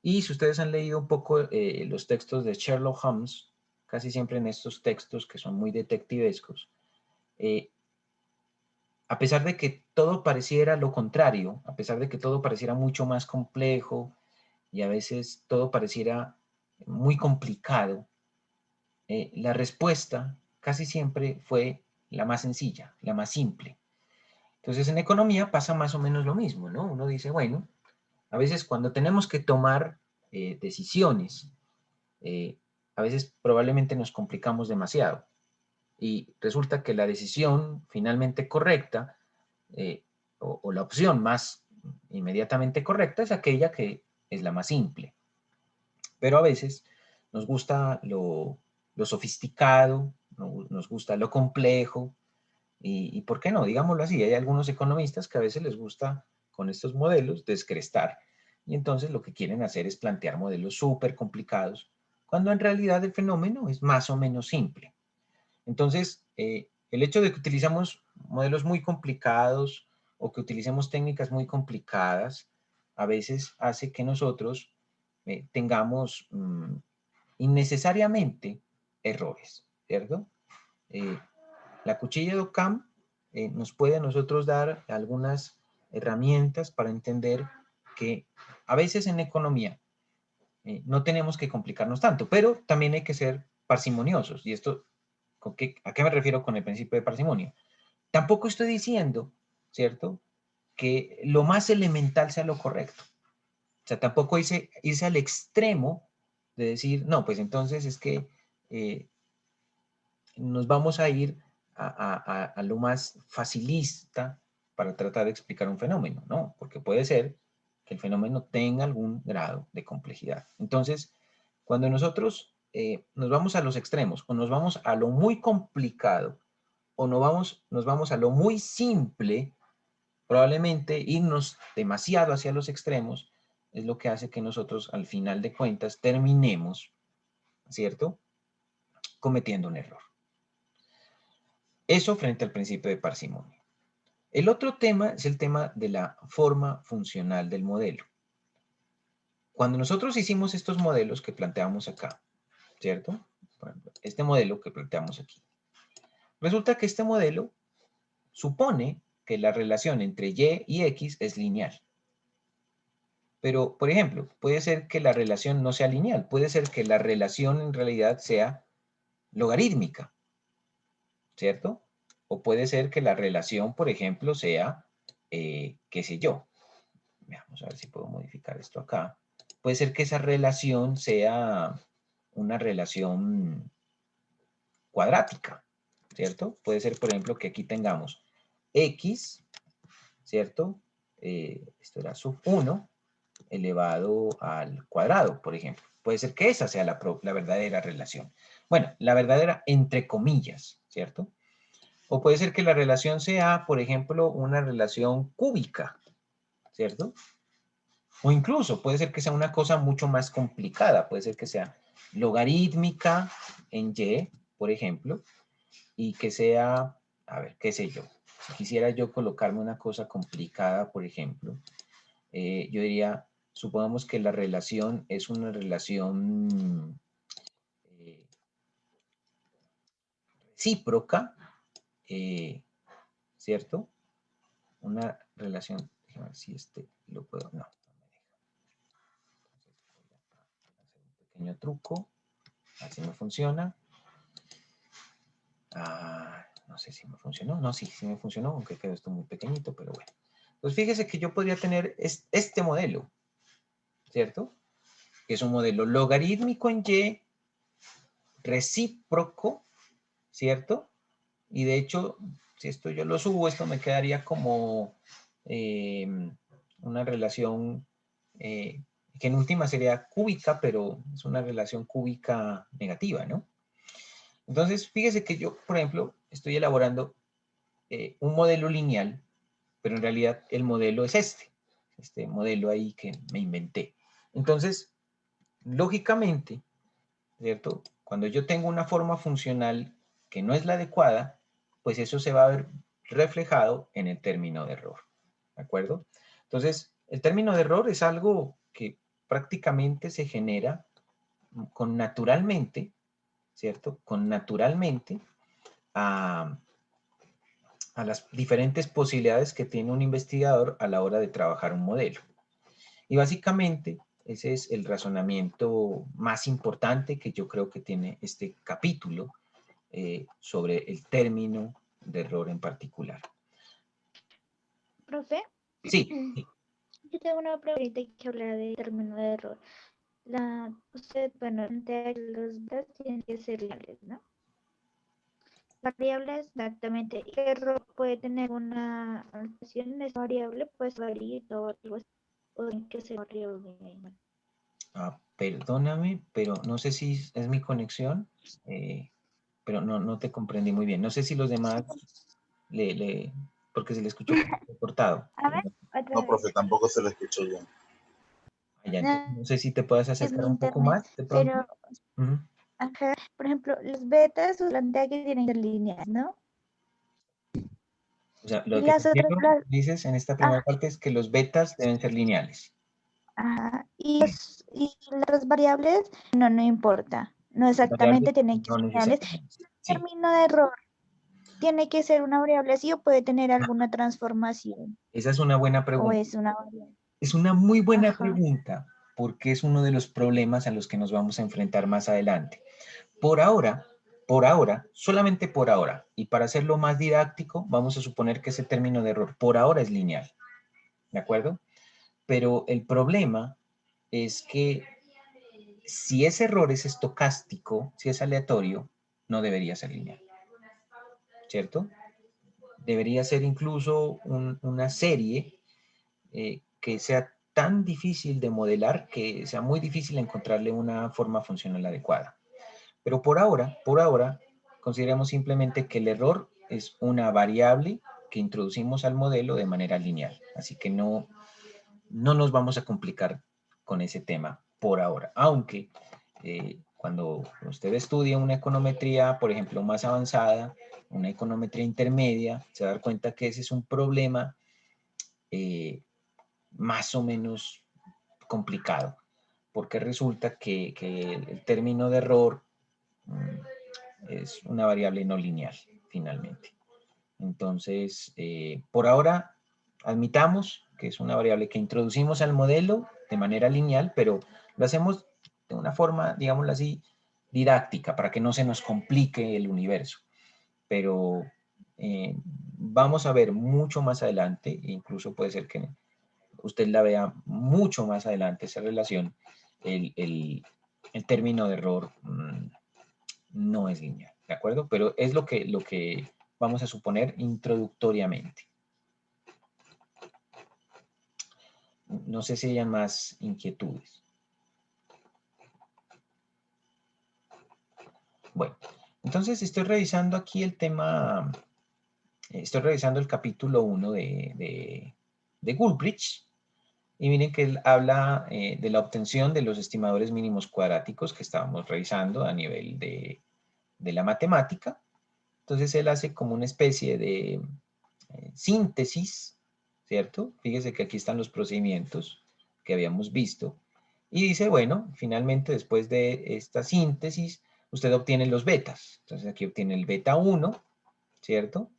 Y si ustedes han leído un poco los textos de Sherlock Holmes, casi siempre en estos textos que son muy detectivescos, a pesar de que todo pareciera lo contrario, a pesar de que todo pareciera mucho más complejo y a veces todo pareciera muy complicado, la respuesta casi siempre fue la más sencilla, la más simple. Entonces en economía pasa más o menos lo mismo, ¿no? Uno dice, bueno, a veces cuando tenemos que tomar decisiones, a veces probablemente nos complicamos demasiado y resulta que la decisión finalmente correcta o la opción más inmediatamente correcta es aquella que es la más simple. Pero a veces nos gusta lo sofisticado, nos gusta lo complejo y ¿por qué no? Digámoslo así, hay algunos economistas que a veces les gusta con estos modelos descrestar y entonces lo que quieren hacer es plantear modelos súper complicados cuando en realidad el fenómeno es más o menos simple. Entonces, el hecho de que utilizamos modelos muy complicados o que utilicemos técnicas muy complicadas, a veces hace que nosotros tengamos innecesariamente errores, ¿cierto? La cuchilla de Occam nos puede a nosotros dar algunas herramientas para entender que a veces en economía no tenemos que complicarnos tanto, pero también hay que ser parsimoniosos. Y esto, ¿a qué me refiero con el principio de parsimonia? Tampoco estoy diciendo, ¿cierto?, que lo más elemental sea lo correcto. O sea, tampoco irse al extremo de decir, no, pues entonces es que nos vamos a ir a lo más facilista para tratar de explicar un fenómeno, ¿no? Porque puede ser que el fenómeno tenga algún grado de complejidad. Entonces, cuando nosotros nos vamos a los extremos o nos vamos a lo muy complicado o nos vamos a lo muy simple, probablemente irnos demasiado hacia los extremos es lo que hace que nosotros al final de cuentas terminemos, ¿cierto?, cometiendo un error. Eso frente al principio de parsimonia. El otro tema es el tema de la forma funcional del modelo. Cuando nosotros hicimos estos modelos que planteamos acá, ¿cierto? Por ejemplo, este modelo que planteamos aquí. Resulta que este modelo supone que la relación entre Y y X es lineal. Pero, por ejemplo, puede ser que la relación no sea lineal. Puede ser que la relación en realidad sea logarítmica, ¿cierto? O puede ser que la relación, por ejemplo, sea, qué sé yo. Vamos a ver si puedo modificar esto acá. Puede ser que esa relación sea una relación cuadrática, ¿cierto? Puede ser, por ejemplo, que aquí tengamos X, ¿cierto? Esto era sub 1 elevado al cuadrado, por ejemplo. Puede ser que esa sea la verdadera relación. Bueno, la verdadera entre comillas, ¿cierto? O puede ser que la relación sea, por ejemplo, una relación cúbica, ¿cierto? O incluso puede ser que sea una cosa mucho más complicada. Puede ser que sea logarítmica en Y, por ejemplo, y que sea, a ver, qué sé yo. Si quisiera yo colocarme una cosa complicada, por ejemplo, yo diría, supongamos que la relación es una relación recíproca, ¿cierto? Una relación, déjame ver si lo puedo, no, no me deja. Entonces voy a hacer un pequeño truco, así me funciona. No sé si me funcionó, no, sí me funcionó, aunque quedó esto muy pequeñito, pero bueno. Entonces fíjese que yo podría tener este modelo, ¿cierto? Que es un modelo logarítmico en Y, recíproco, ¿cierto? Y de hecho, si esto yo lo subo, esto me quedaría como una relación que en última sería cúbica, pero es una relación cúbica negativa, ¿no? Entonces, fíjese que yo, por ejemplo, estoy elaborando un modelo lineal, pero en realidad el modelo es este modelo ahí que me inventé. Entonces, lógicamente, ¿cierto? Cuando yo tengo una forma funcional que no es la adecuada, pues eso se va a ver reflejado en el término de error, ¿de acuerdo? Entonces, el término de error es algo que prácticamente se genera con naturalmente, ¿cierto? Con naturalmente a las diferentes posibilidades que tiene un investigador a la hora de trabajar un modelo. Y básicamente ese es el razonamiento más importante que yo creo que tiene este capítulo sobre el término de error en particular. Profe, Sí, yo tengo una pregunta que hablar del término de error. Usted, bueno, plantea que los datos tienen que ser reales, ¿no? Variables, exactamente. ¿Qué error puede tener una alteración de esa variable? Pues varía o algo así. O tiene que ser variable. Bueno. Perdóname, pero no sé si es mi conexión, pero no te comprendí muy bien. No sé si los demás porque se le escuchó cortado. A ver, otra No, vez. profe, tampoco se lo escuchó bien. Ya, entonces, no sé si te puedes Es acercar mi un poco internet, más de pronto. pero Ujú. acá, por ejemplo, los betas plantea que tienen que ser líneas, ¿no? O sea, Y lo que te las otras, entiendo, dices en esta primera parte es que los betas deben ser lineales. y las otras variables, no importa. No exactamente Variables tienen que no ser lineales. necesariamente. Sí, Término de error. ¿Tiene que ser una variable así o puede tener alguna transformación? esa es una buena ¿O pregunta. es una variable? Es una muy buena Ajá. pregunta porque es uno de los problemas a los que nos vamos a enfrentar más adelante. Por ahora, solamente por ahora, y para hacerlo más didáctico, vamos a suponer que ese término de error por ahora es lineal, ¿de acuerdo? Pero el problema es que si ese error es estocástico, si es aleatorio, no debería ser lineal, ¿cierto? Debería ser incluso una serie que sea tan difícil de modelar que sea muy difícil encontrarle una forma funcional adecuada. Pero por ahora, consideremos simplemente que el error es una variable que introducimos al modelo de manera lineal. Así que no nos vamos a complicar con ese tema por ahora. Aunque Cuando usted estudia una econometría, por ejemplo, más avanzada, una econometría intermedia, se va a dar cuenta que ese es un problema más o menos complicado, porque resulta que el término de error es una variable no lineal, finalmente. Entonces, por ahora, admitamos que es una variable que introducimos al modelo de manera lineal, pero lo hacemos de una forma, digámoslo así, didáctica, para que no se nos complique el universo. Pero vamos a ver mucho más adelante, incluso puede ser que usted la vea mucho más adelante, esa relación, el término de error no es lineal, ¿de acuerdo? Pero es lo que vamos a suponer introductoriamente. No sé si hayan más inquietudes. Bueno, entonces estoy revisando aquí el tema, estoy revisando el capítulo 1 de Goldbridge, y miren que él habla de la obtención de los estimadores mínimos cuadráticos que estábamos revisando a nivel de la matemática. Entonces él hace como una especie de síntesis, ¿cierto? Fíjese que aquí están los procedimientos que habíamos visto. Y dice, bueno, finalmente después de esta síntesis, usted obtiene los betas. Entonces aquí obtiene el beta 1, ¿cierto?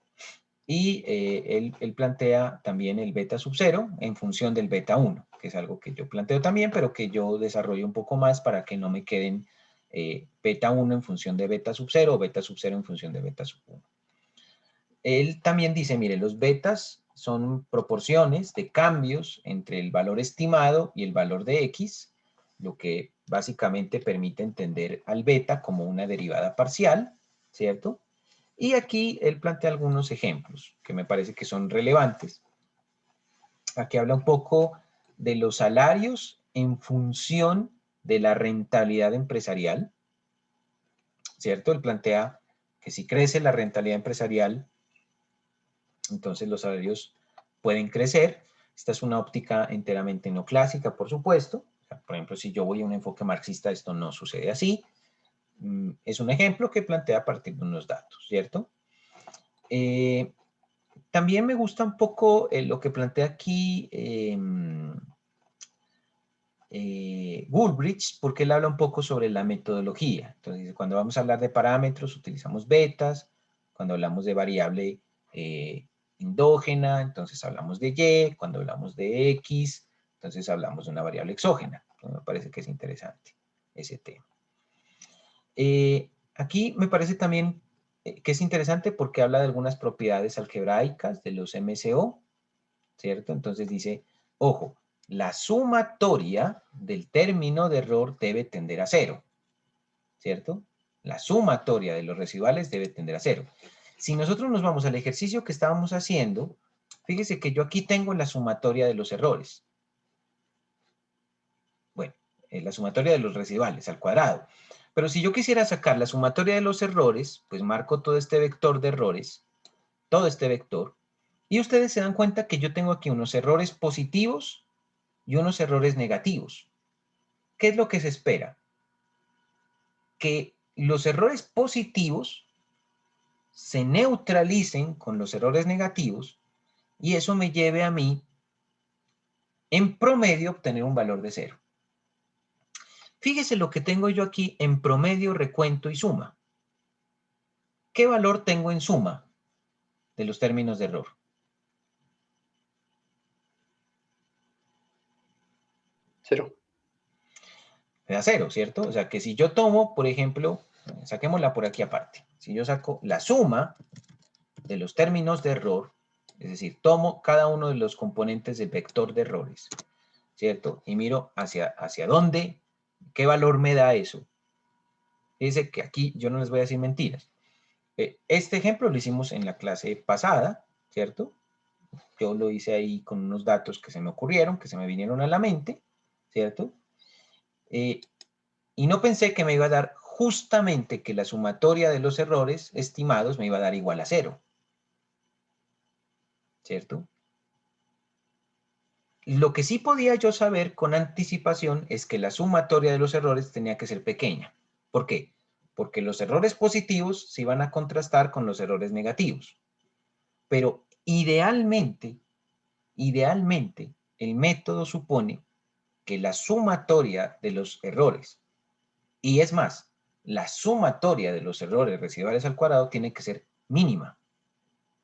Y él plantea también el beta sub 0 en función del beta 1, que es algo que yo planteo también, pero que yo desarrollo un poco más para que no me queden beta 1 en función de beta sub 0 o beta sub 0 en función de beta sub 1. Él también dice, mire, los betas son proporciones de cambios entre el valor estimado y el valor de X, lo que básicamente permite entender al beta como una derivada parcial, ¿cierto? Y aquí él plantea algunos ejemplos que me parece que son relevantes. Aquí habla un poco de los salarios en función de la rentabilidad empresarial, ¿cierto? Él plantea que si crece la rentabilidad empresarial, entonces los salarios pueden crecer. Esta es una óptica enteramente no clásica, por supuesto. Por ejemplo, si yo voy a un enfoque marxista, esto no sucede así. Es un ejemplo que plantea a partir de unos datos, ¿cierto? También me gusta un poco lo que plantea aquí Goldbridge, porque él habla un poco sobre la metodología. Entonces, cuando vamos a hablar de parámetros, utilizamos betas. Cuando hablamos de variable endógena, entonces hablamos de Y. Cuando hablamos de X, entonces hablamos de una variable exógena. Entonces, me parece que es interesante ese tema. Aquí me parece también que es interesante porque habla de algunas propiedades algebraicas de los MCO, ¿cierto? Entonces dice, ojo, la sumatoria del término de error debe tender a 0, ¿cierto? La sumatoria de los residuales debe tender a 0. Si nosotros nos vamos al ejercicio que estábamos haciendo, fíjese que yo aquí tengo la sumatoria de los errores. Bueno, la sumatoria de los residuales al cuadrado. Pero si yo quisiera sacar la sumatoria de los errores, pues marco todo este vector de errores, todo este vector, y ustedes se dan cuenta que yo tengo aquí unos errores positivos y unos errores negativos. ¿Qué es lo que se espera? Que los errores positivos se neutralicen con los errores negativos y eso me lleve a mí, en promedio, obtener un valor de 0. Fíjese lo que tengo yo aquí en promedio, recuento y suma. ¿Qué valor tengo en suma de los términos de error? Cero. Me da 0, ¿cierto? O sea que si yo tomo, por ejemplo, saquémosla por aquí aparte. Si yo saco la suma de los términos de error, es decir, tomo cada uno de los componentes del vector de errores, ¿cierto? Y miro hacia dónde, qué valor me da eso. Fíjense que aquí yo no les voy a decir mentiras. Este ejemplo lo hicimos en la clase pasada, ¿cierto? Yo lo hice ahí con unos datos que se me ocurrieron, que se me vinieron a la mente, ¿cierto? Y no pensé que me iba a dar justamente que la sumatoria de los errores estimados me iba a dar igual a 0. ¿Cierto? Lo que sí podía yo saber con anticipación es que la sumatoria de los errores tenía que ser pequeña. ¿Por qué? Porque los errores positivos se van a contrastar con los errores negativos. Pero idealmente, el método supone que la sumatoria de los errores, y es más, la sumatoria de los errores residuales al cuadrado tiene que ser mínima,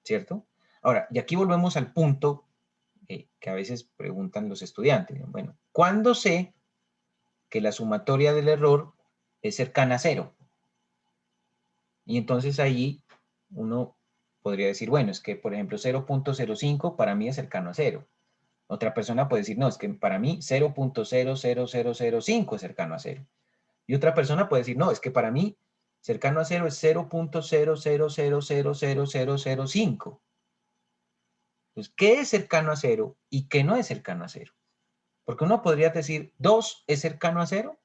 ¿cierto? Ahora, y aquí volvemos al punto que a veces preguntan los estudiantes. Bueno, ¿cuándo sé que la sumatoria del error es cercana a 0? Y entonces ahí uno podría decir, bueno, es que por ejemplo 0.05 para mí es cercano a 0. Otra persona puede decir, no, es que para mí 0.00005 es cercano a 0. Y otra persona puede decir, no, es que para mí cercano a 0 es 0.000000005. Entonces, ¿qué es cercano a 0 y qué no es cercano a 0? Porque uno podría decir, 2 es cercano a 0,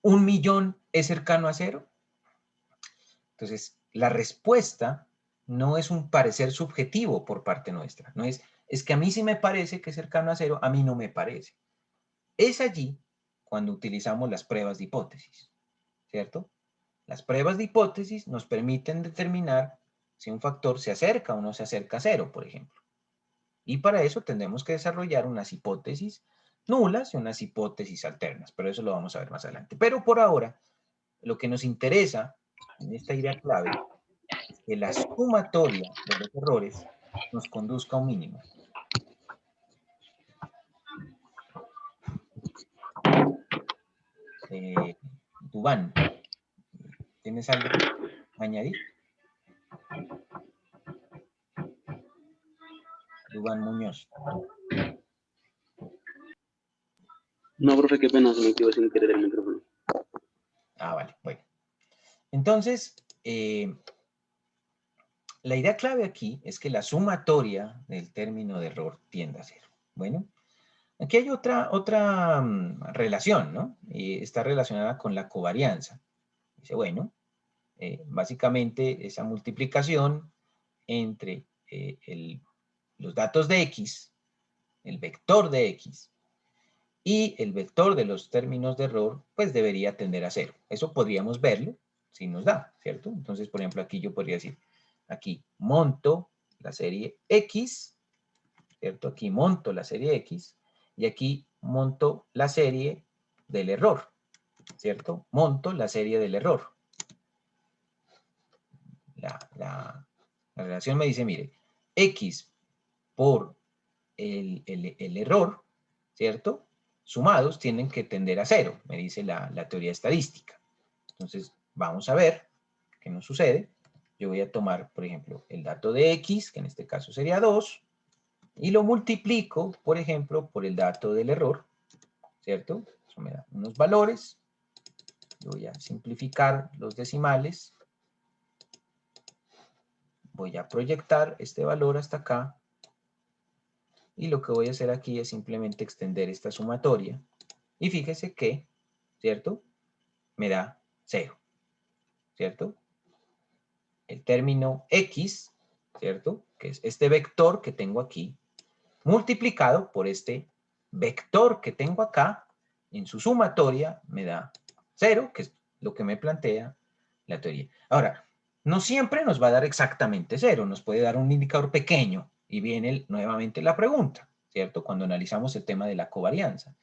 1.000.000 es cercano a 0. Entonces, la respuesta no es un parecer subjetivo por parte nuestra. No es que a mí sí me parece que es cercano a 0, a mí no me parece. Es allí cuando utilizamos las pruebas de hipótesis, ¿cierto? Las pruebas de hipótesis nos permiten determinar si un factor se acerca o no se acerca a 0, por ejemplo. Y para eso tendremos que desarrollar unas hipótesis nulas y unas hipótesis alternas, pero eso lo vamos a ver más adelante. Pero por ahora, lo que nos interesa en esta idea clave es que la sumatoria de los errores nos conduzca a un mínimo. Dubán, ¿tienes algo que añadir? Dubán Muñoz. No, profe, qué pena, se me activó sin querer el micrófono. Ah, vale, bueno. Entonces, la idea clave aquí es que la sumatoria del término de error tiende a 0. Bueno, aquí hay otra relación, ¿no? Y está relacionada con la covarianza. Dice, bueno, básicamente esa multiplicación entre los datos de X, el vector de X, y el vector de los términos de error, pues debería tender a 0. Eso podríamos verlo si nos da, ¿cierto? Entonces, por ejemplo, aquí yo podría decir, aquí monto la serie X, ¿cierto? Aquí monto la serie X, y aquí monto la serie del error, ¿cierto? Monto la serie del error. La relación me dice, mire, X por el error, ¿cierto? Sumados tienen que tender a 0, me dice la teoría estadística. Entonces, vamos a ver qué nos sucede. Yo voy a tomar, por ejemplo, el dato de X, que en este caso sería 2, y lo multiplico, por ejemplo, por el dato del error, ¿cierto? Eso me da unos valores. Yo voy a simplificar los decimales. Voy a proyectar este valor hasta acá. Y lo que voy a hacer aquí es simplemente extender esta sumatoria. Y fíjese que, ¿cierto? Me da 0, ¿cierto? El término X, ¿cierto? Que es este vector que tengo aquí, multiplicado por este vector que tengo acá, en su sumatoria me da 0, que es lo que me plantea la teoría. Ahora, no siempre nos va a dar exactamente 0, nos puede dar un indicador pequeño, y viene nuevamente la pregunta, ¿cierto? Cuando analizamos el tema de la covarianza.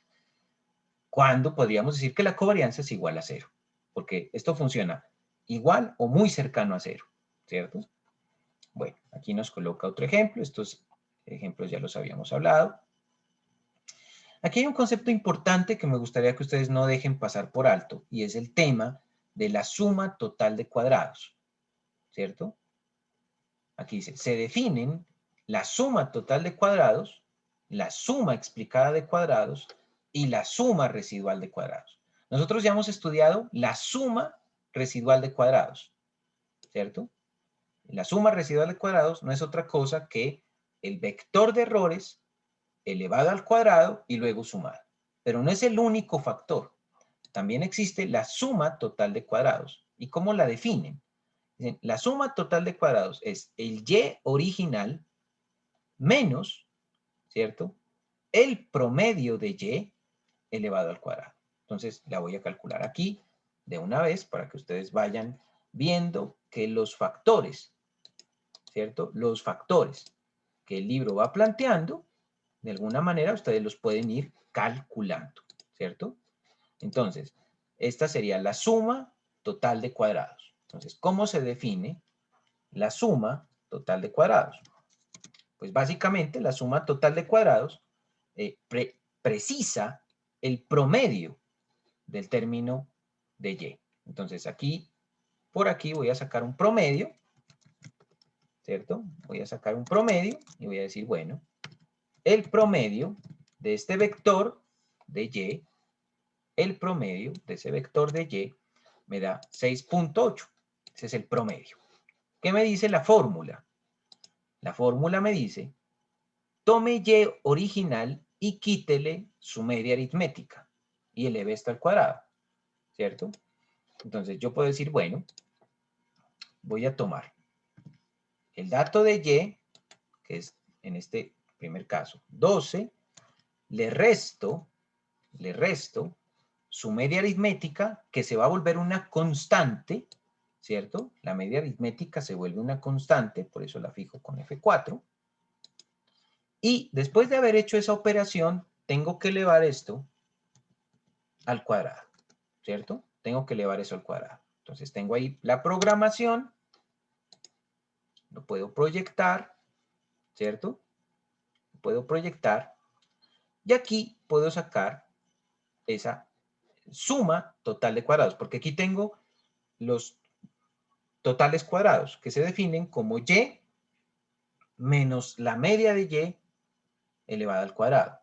¿Cuándo podríamos decir que la covarianza es igual a 0? Porque esto funciona igual o muy cercano a 0, ¿cierto? Bueno, aquí nos coloca otro ejemplo. Estos ejemplos ya los habíamos hablado. Aquí hay un concepto importante que me gustaría que ustedes no dejen pasar por alto, y es el tema de la suma total de cuadrados, ¿cierto? Aquí dice, se definen la suma total de cuadrados, la suma explicada de cuadrados y la suma residual de cuadrados. Nosotros ya hemos estudiado la suma residual de cuadrados, ¿cierto? La suma residual de cuadrados no es otra cosa que el vector de errores elevado al cuadrado y luego sumado. Pero no es el único factor. También existe la suma total de cuadrados. ¿Y cómo la definen? Dicen, la suma total de cuadrados es el y original menos, ¿cierto? El promedio de y elevado al cuadrado. Entonces la voy a calcular aquí. de una vez para que ustedes vayan viendo que los factores, ¿cierto? Los factores que el libro va planteando, de alguna manera ustedes los pueden ir calculando, ¿cierto? Entonces, esta sería la suma total de cuadrados. Entonces, ¿cómo se define la suma total de cuadrados? Pues básicamente la suma total de cuadrados precisa el promedio del término de y. Entonces aquí, por aquí voy a sacar un promedio, ¿cierto? Voy a sacar un promedio y voy a decir, bueno, el promedio de este vector de y, el promedio de ese vector de y me da 6.8. Ese es el promedio. ¿Qué me dice la fórmula? La fórmula me dice, tome y original y quítele su media aritmética y eleve esto al cuadrado, ¿cierto? Entonces yo puedo decir, bueno, voy a tomar el dato de y, que es en este primer caso 12, le resto su media aritmética, que se va a volver una constante, ¿cierto? La media aritmética se vuelve una constante, por eso la fijo con F4. Y después de haber hecho esa operación, tengo que elevar esto al cuadrado, ¿cierto? Tengo que elevar eso al cuadrado. Entonces tengo ahí la programación, lo puedo proyectar, ¿cierto? Lo puedo proyectar. Y aquí puedo sacar esa suma total de cuadrados, porque aquí tengo los totales cuadrados, que se definen como y menos la media de y elevada al cuadrado.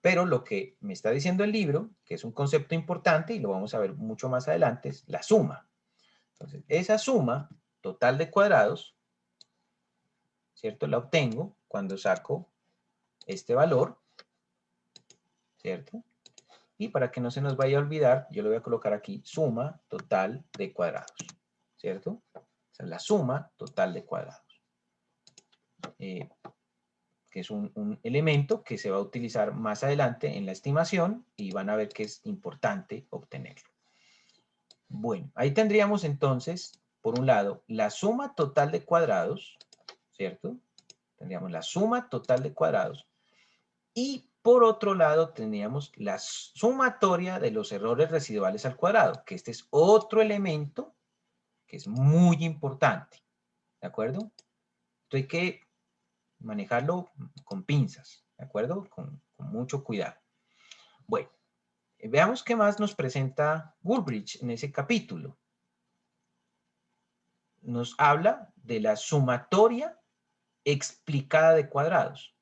Pero lo que me está diciendo el libro, que es un concepto importante y lo vamos a ver mucho más adelante, es la suma. Entonces, esa suma total de cuadrados, ¿cierto? La obtengo cuando saco este valor, ¿cierto? Y para que no se nos vaya a olvidar, yo le voy a colocar aquí suma total de cuadrados, ¿cierto? O sea, la suma total de cuadrados. Que es un elemento que se va a utilizar más adelante en la estimación y van a ver que es importante obtenerlo. Bueno, ahí tendríamos entonces, por un lado, la suma total de cuadrados, ¿cierto? Tendríamos la suma total de cuadrados. Y por otro lado, tendríamos la sumatoria de los errores residuales al cuadrado, que este es otro elemento que es muy importante, ¿de acuerdo? Esto hay que manejarlo con pinzas, ¿de acuerdo? Con mucho cuidado. Bueno, veamos qué más nos presenta Goodrich en ese capítulo. Nos habla de la sumatoria explicada de cuadrados,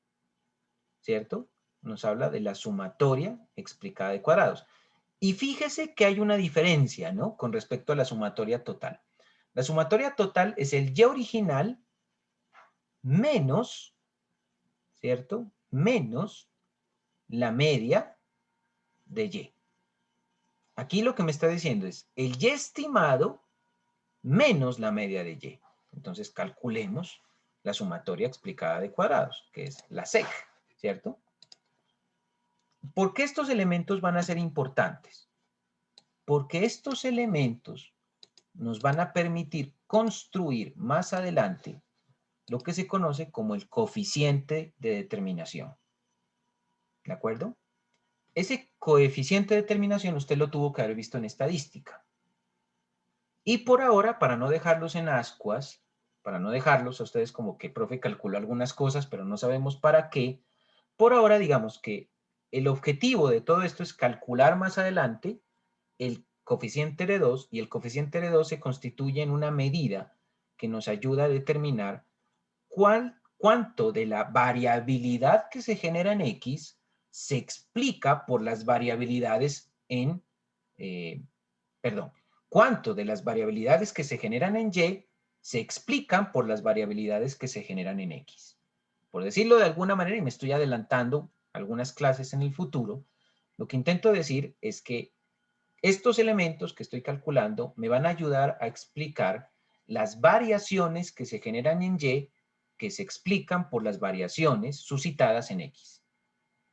¿cierto? Nos habla de la sumatoria explicada de cuadrados. Y fíjese que hay una diferencia, ¿no? Con respecto a la sumatoria total. La sumatoria total es el y original menos, ¿cierto? Menos la media de y. Aquí lo que me está diciendo es el y estimado menos la media de y. Entonces calculemos la sumatoria explicada de cuadrados, que es la sec, ¿cierto? ¿Por qué estos elementos van a ser importantes? Porque estos elementos nos van a permitir construir más adelante lo que se conoce como el coeficiente de determinación. ¿De acuerdo? Ese coeficiente de determinación usted lo tuvo que haber visto en estadística. Y por ahora, para no dejarlos en ascuas, para no dejarlos a ustedes como que profe calculó algunas cosas, pero no sabemos para qué, por ahora digamos que el objetivo de todo esto es calcular más adelante el coeficiente de 2, y el coeficiente de 2 se constituye en una medida que nos ayuda a determinar cuánto de la variabilidad que se genera en X se explica por las variabilidades en, cuánto de las variabilidades que se generan en Y se explican por las variabilidades que se generan en X. Por decirlo de alguna manera, y me estoy adelantando algunas clases en el futuro, lo que intento decir es que estos elementos que estoy calculando me van a ayudar a explicar las variaciones que se generan en Y que se explican por las variaciones suscitadas en X.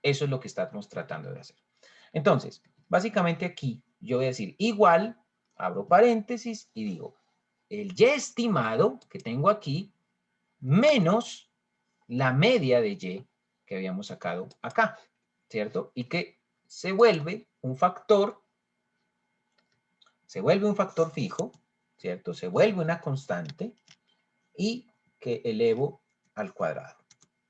Eso es lo que estamos tratando de hacer. Entonces, básicamente aquí yo voy a decir igual abro paréntesis y digo, el y estimado que tengo aquí, menos la media de y que habíamos sacado acá, ¿cierto? Y que se vuelve un factor fijo, ¿cierto? Se vuelve una constante y que elevo al cuadrado,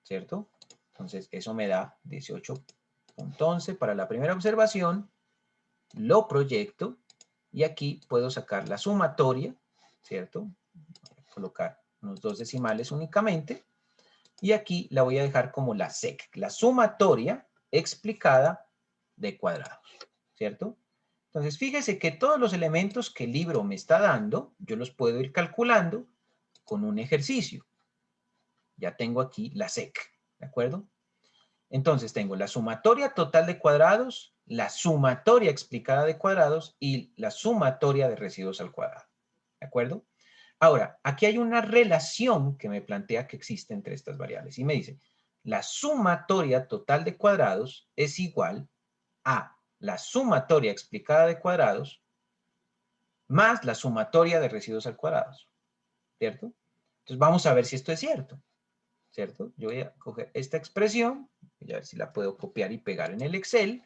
¿cierto? Entonces, eso me da 18.11 para la primera observación, lo proyecto y aquí puedo sacar la sumatoria, ¿cierto? Voy a colocar unos 2 decimales únicamente y aquí la voy a dejar como la sec, la sumatoria explicada de cuadrados, ¿cierto? Entonces, fíjese que todos los elementos que el libro me está dando, yo los puedo ir calculando con un ejercicio. Ya tengo aquí la sec, ¿de acuerdo? Entonces, tengo la sumatoria total de cuadrados, la sumatoria explicada de cuadrados y la sumatoria de residuos al cuadrado, ¿de acuerdo? Ahora, aquí hay una relación que me plantea que existe entre estas variables y me dice, la sumatoria total de cuadrados es igual a la sumatoria explicada de cuadrados más la sumatoria de residuos al cuadrado, ¿cierto? Entonces vamos a ver si esto es cierto, ¿cierto? Yo voy a coger esta expresión, voy a ver si la puedo copiar y pegar en el Excel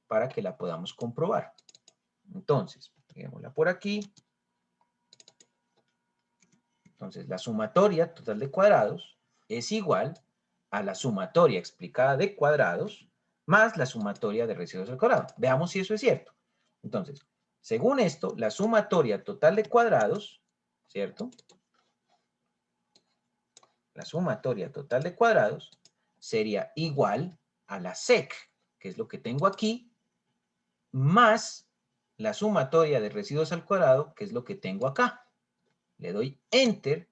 para que la podamos comprobar. Entonces, peguémosla por aquí. Entonces, la sumatoria total de cuadrados es igual a la sumatoria explicada de cuadrados más la sumatoria de residuos al cuadrado. Veamos si eso es cierto. Entonces, según esto, la sumatoria total de cuadrados, ¿cierto? La sumatoria total de cuadrados sería igual a la sec, que es lo que tengo aquí, más la sumatoria de residuos al cuadrado, que es lo que tengo acá. Le doy Enter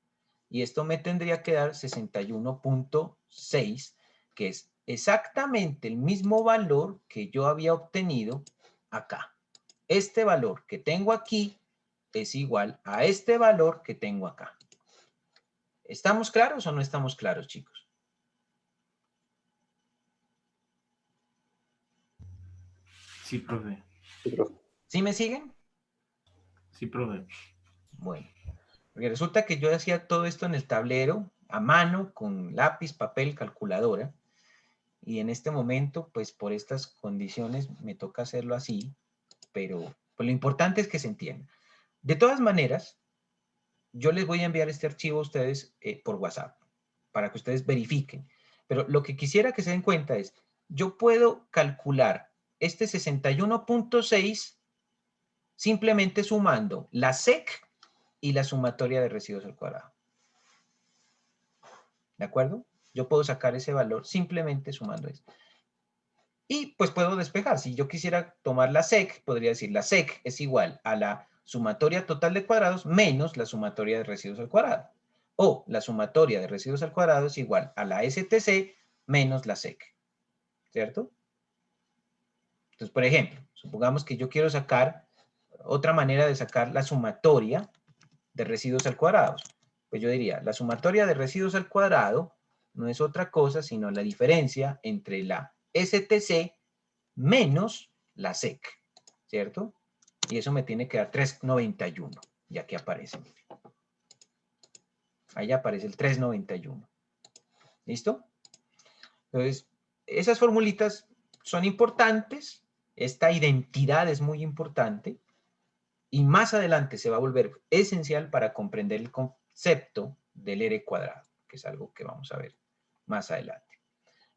y esto me tendría que dar 61.6, que es exactamente el mismo valor que yo había obtenido acá. Este valor que tengo aquí es igual a este valor que tengo acá. ¿Estamos claros o no estamos claros, chicos? Sí, profe. Sí, profe. ¿Sí me siguen? Sí, profe. Bueno, porque resulta que yo hacía todo esto en el tablero, a mano, con lápiz, papel, calculadora, y en este momento, pues por estas condiciones me toca hacerlo así, pero pues, lo importante es que se entienda. De todas maneras, yo les voy a enviar este archivo a ustedes por WhatsApp, para que ustedes verifiquen. Pero lo que quisiera que se den cuenta es, yo puedo calcular este 61.6 simplemente sumando la sec y la sumatoria de residuos al cuadrado. ¿De acuerdo? Yo puedo sacar ese valor simplemente sumando esto. Y pues puedo despejar. Si yo quisiera tomar la sec, podría decir la sec es igual a la sumatoria total de cuadrados menos la sumatoria de residuos al cuadrado. O la sumatoria de residuos al cuadrado es igual a la STC menos la sec. ¿Cierto? Entonces, por ejemplo, supongamos que yo quiero sacar otra manera de sacar la sumatoria de residuos al cuadrado. Pues yo diría, la sumatoria de residuos al cuadrado no es otra cosa sino la diferencia entre la STC menos la SEC, ¿cierto? Y eso me tiene que dar 391, ya que aparece. Ahí aparece el 391. ¿Listo? Entonces, esas formulitas son importantes. Esta identidad es muy importante. Y más adelante se va a volver esencial para comprender el concepto del R cuadrado, que es algo que vamos a ver más adelante.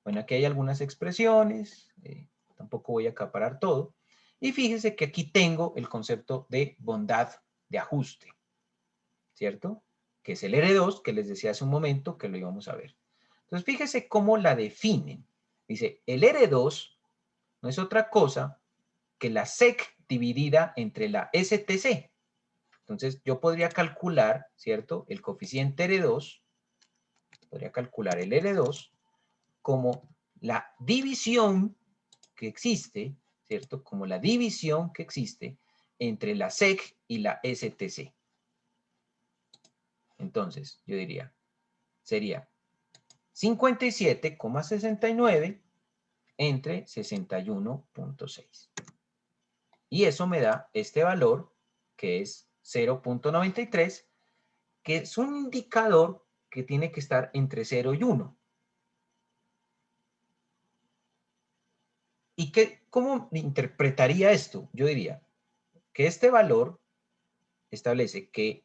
Bueno, aquí hay algunas expresiones, tampoco voy a acaparar todo. Y fíjese que aquí tengo el concepto de bondad de ajuste, ¿cierto? Que es el R2, que les decía hace un momento que lo íbamos a ver. Entonces, fíjese cómo la definen. Dice, el R2 no es otra cosa que la SEC dividida entre la STC. Entonces, yo podría calcular, ¿cierto? El coeficiente R2, podría calcular el R2 como la división que existe, ¿cierto? Como la división que existe entre la SEC y la STC. Entonces, yo diría, sería 57,69 entre 61.6. Y eso me da este valor que es 0.93, que es un indicador que tiene que estar entre 0 y 1. ¿Y cómo interpretaría esto? Yo diría que este valor establece que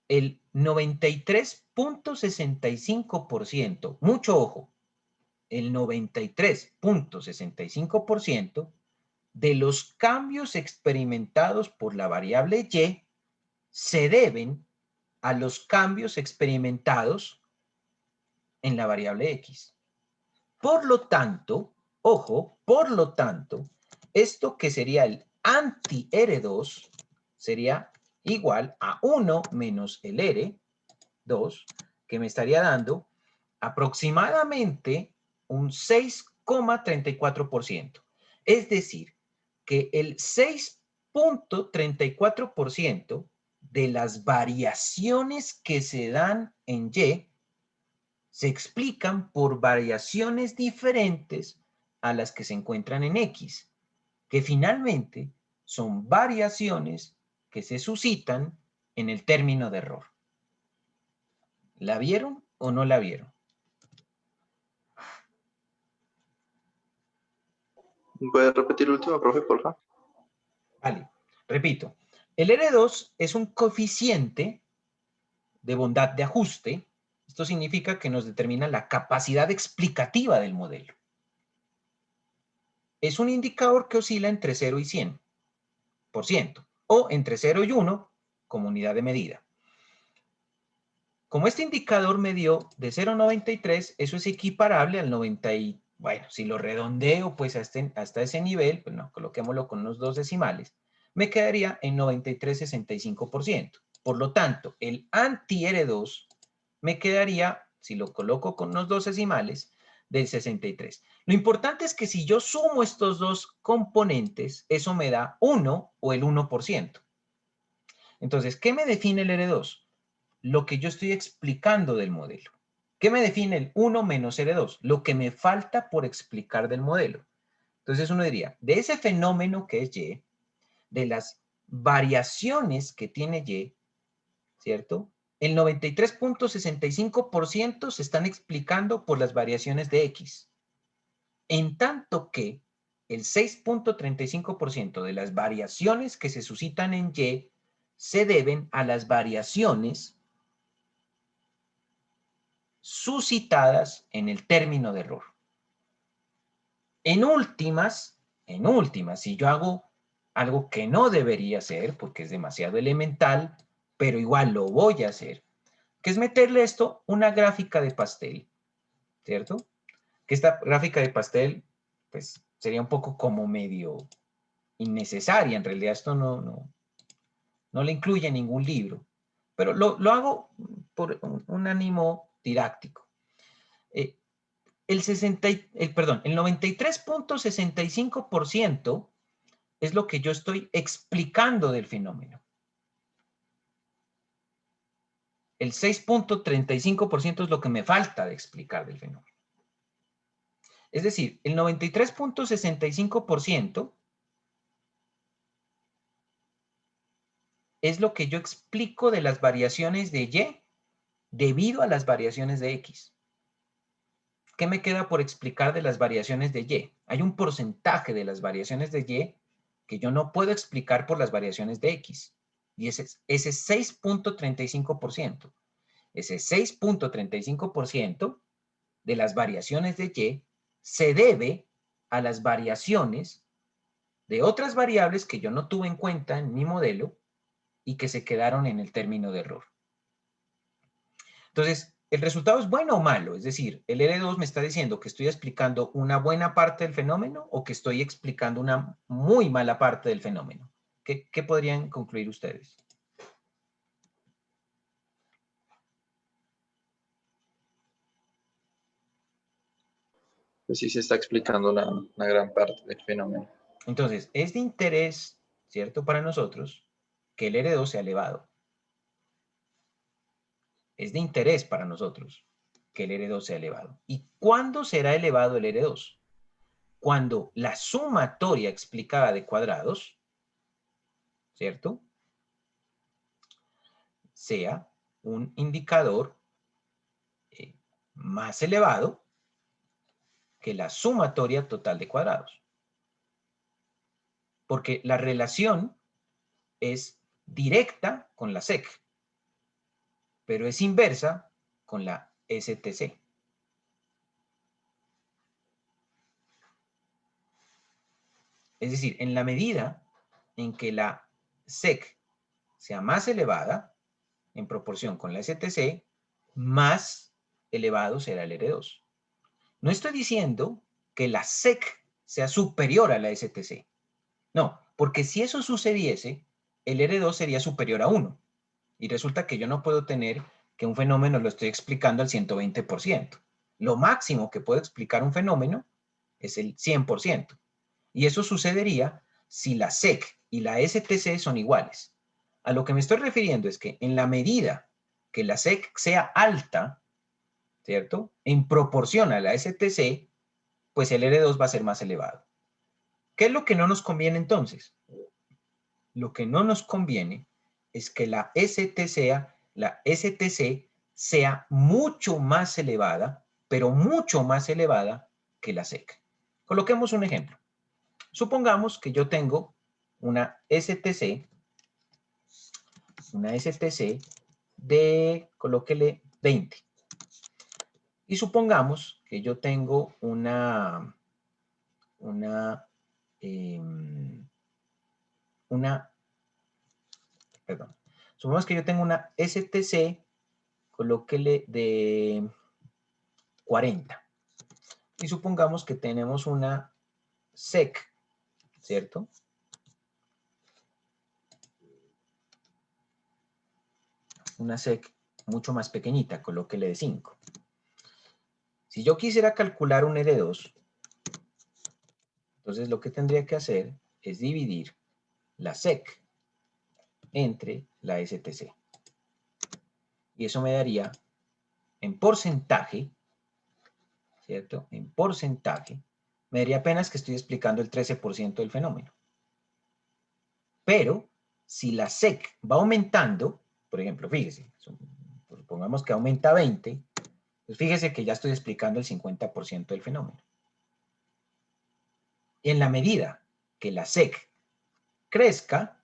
el 93.65%, mucho ojo, el 93.65% de los cambios experimentados por la variable y se deben a los cambios experimentados en la variable x. Por lo tanto, ojo, por lo tanto, esto que sería el anti-R2 sería igual a 1 menos el R2, que me estaría dando aproximadamente un 6,34%. Es decir, que el 6,34% de las variaciones que se dan en Y se explican por variaciones diferentes a las que se encuentran en X, que finalmente son variaciones que se suscitan en el término de error. ¿La vieron o no la vieron? ¿Puedes repetir el último, profe, por favor? Vale, repito. El R2 es un coeficiente de bondad de ajuste. Esto significa que nos determina la capacidad explicativa del modelo. Es un indicador que oscila entre 0 y 100%, o entre 0 y 1 como unidad de medida. Como este indicador me dio de 0,93, eso es equiparable al 90 y, bueno, si lo redondeo pues hasta ese nivel, pues no, coloquémoslo con unos 2 decimales, me quedaría en 93,65%. Por lo tanto, el anti-R2 me quedaría, si lo coloco con unos 2 decimales, del 63. Lo importante es que si yo sumo estos dos componentes, eso me da 1 o el 1%. Entonces, ¿qué me define el R2? Lo que yo estoy explicando del modelo. ¿Qué me define el 1 menos R2? Lo que me falta por explicar del modelo. Entonces uno diría, de ese fenómeno que es Y, de las variaciones que tiene Y, ¿cierto? El 93,65% se están explicando por las variaciones de X. En tanto que el 6,35% de las variaciones que se suscitan en Y se deben a las variaciones suscitadas en el término de error. En últimas, si yo hago algo que no debería hacer, porque es demasiado elemental, pero igual lo voy a hacer, que es meterle esto una gráfica de pastel, ¿cierto? Que esta gráfica de pastel, pues, sería un poco como medio innecesaria. En realidad esto no le incluye ningún libro, pero lo hago por un ánimo didáctico. El 93,65% es lo que yo estoy explicando del fenómeno. El 6,35% es lo que me falta de explicar del fenómeno. Es decir, el 93,65% es lo que yo explico de las variaciones de Y debido a las variaciones de X. ¿Qué me queda por explicar de las variaciones de Y? Hay un porcentaje de las variaciones de Y que yo no puedo explicar por las variaciones de X. Y ese 6,35%. Ese 6,35% de las variaciones de Y se debe a las variaciones de otras variables que yo no tuve en cuenta en mi modelo y que se quedaron en el término de error. Entonces, ¿el resultado es bueno o malo? Es decir, el R2 me está diciendo que estoy explicando una buena parte del fenómeno o que estoy explicando una muy mala parte del fenómeno. ¿Qué podrían concluir ustedes? Pues sí se está explicando una gran parte del fenómeno. Entonces, es de interés, ¿cierto?, para nosotros que el R2 sea elevado. Es de interés para nosotros que el R2 sea elevado. ¿Y cuándo será elevado el R2? Cuando la sumatoria explicada de cuadrados, ¿cierto?, sea un indicador más elevado que la sumatoria total de cuadrados. Porque la relación es directa con la SEC, pero es inversa con la STC. Es decir, en la medida en que la SEC sea más elevada, en proporción con la STC, más elevado será el R2. No estoy diciendo que la SEC sea superior a la STC. No, porque si eso sucediese, el R2 sería superior a 1. Y resulta que yo no puedo tener que un fenómeno lo estoy explicando al 120%. Lo máximo que puedo explicar un fenómeno es el 100%. Y eso sucedería si la SEC y la STC son iguales. A lo que me estoy refiriendo es que en la medida que la SEC sea alta, ¿cierto? En proporción a la STC, pues el R2 va a ser más elevado. ¿Qué es lo que no nos conviene entonces? Lo que no nos conviene es que la STC sea mucho más elevada, pero mucho más elevada que la SEC. Coloquemos un ejemplo. Supongamos que yo tengo una STC de, colóquele 20. Y supongamos que yo tengo supongamos que yo tengo una STC, colóquele de 40. Y supongamos que tenemos una SEC, ¿cierto? Una SEC mucho más pequeñita, colóquele de 5. Si yo quisiera calcular un R2, entonces lo que tendría que hacer es dividir la SEC entre la STC. Y eso me daría, en porcentaje, ¿cierto? En porcentaje, me daría apenas que estoy explicando el 13% del fenómeno. Pero, si la SEC va aumentando, por ejemplo, fíjese, supongamos que aumenta 20, pues fíjese que ya estoy explicando el 50% del fenómeno. Y en la medida que la SEC crezca,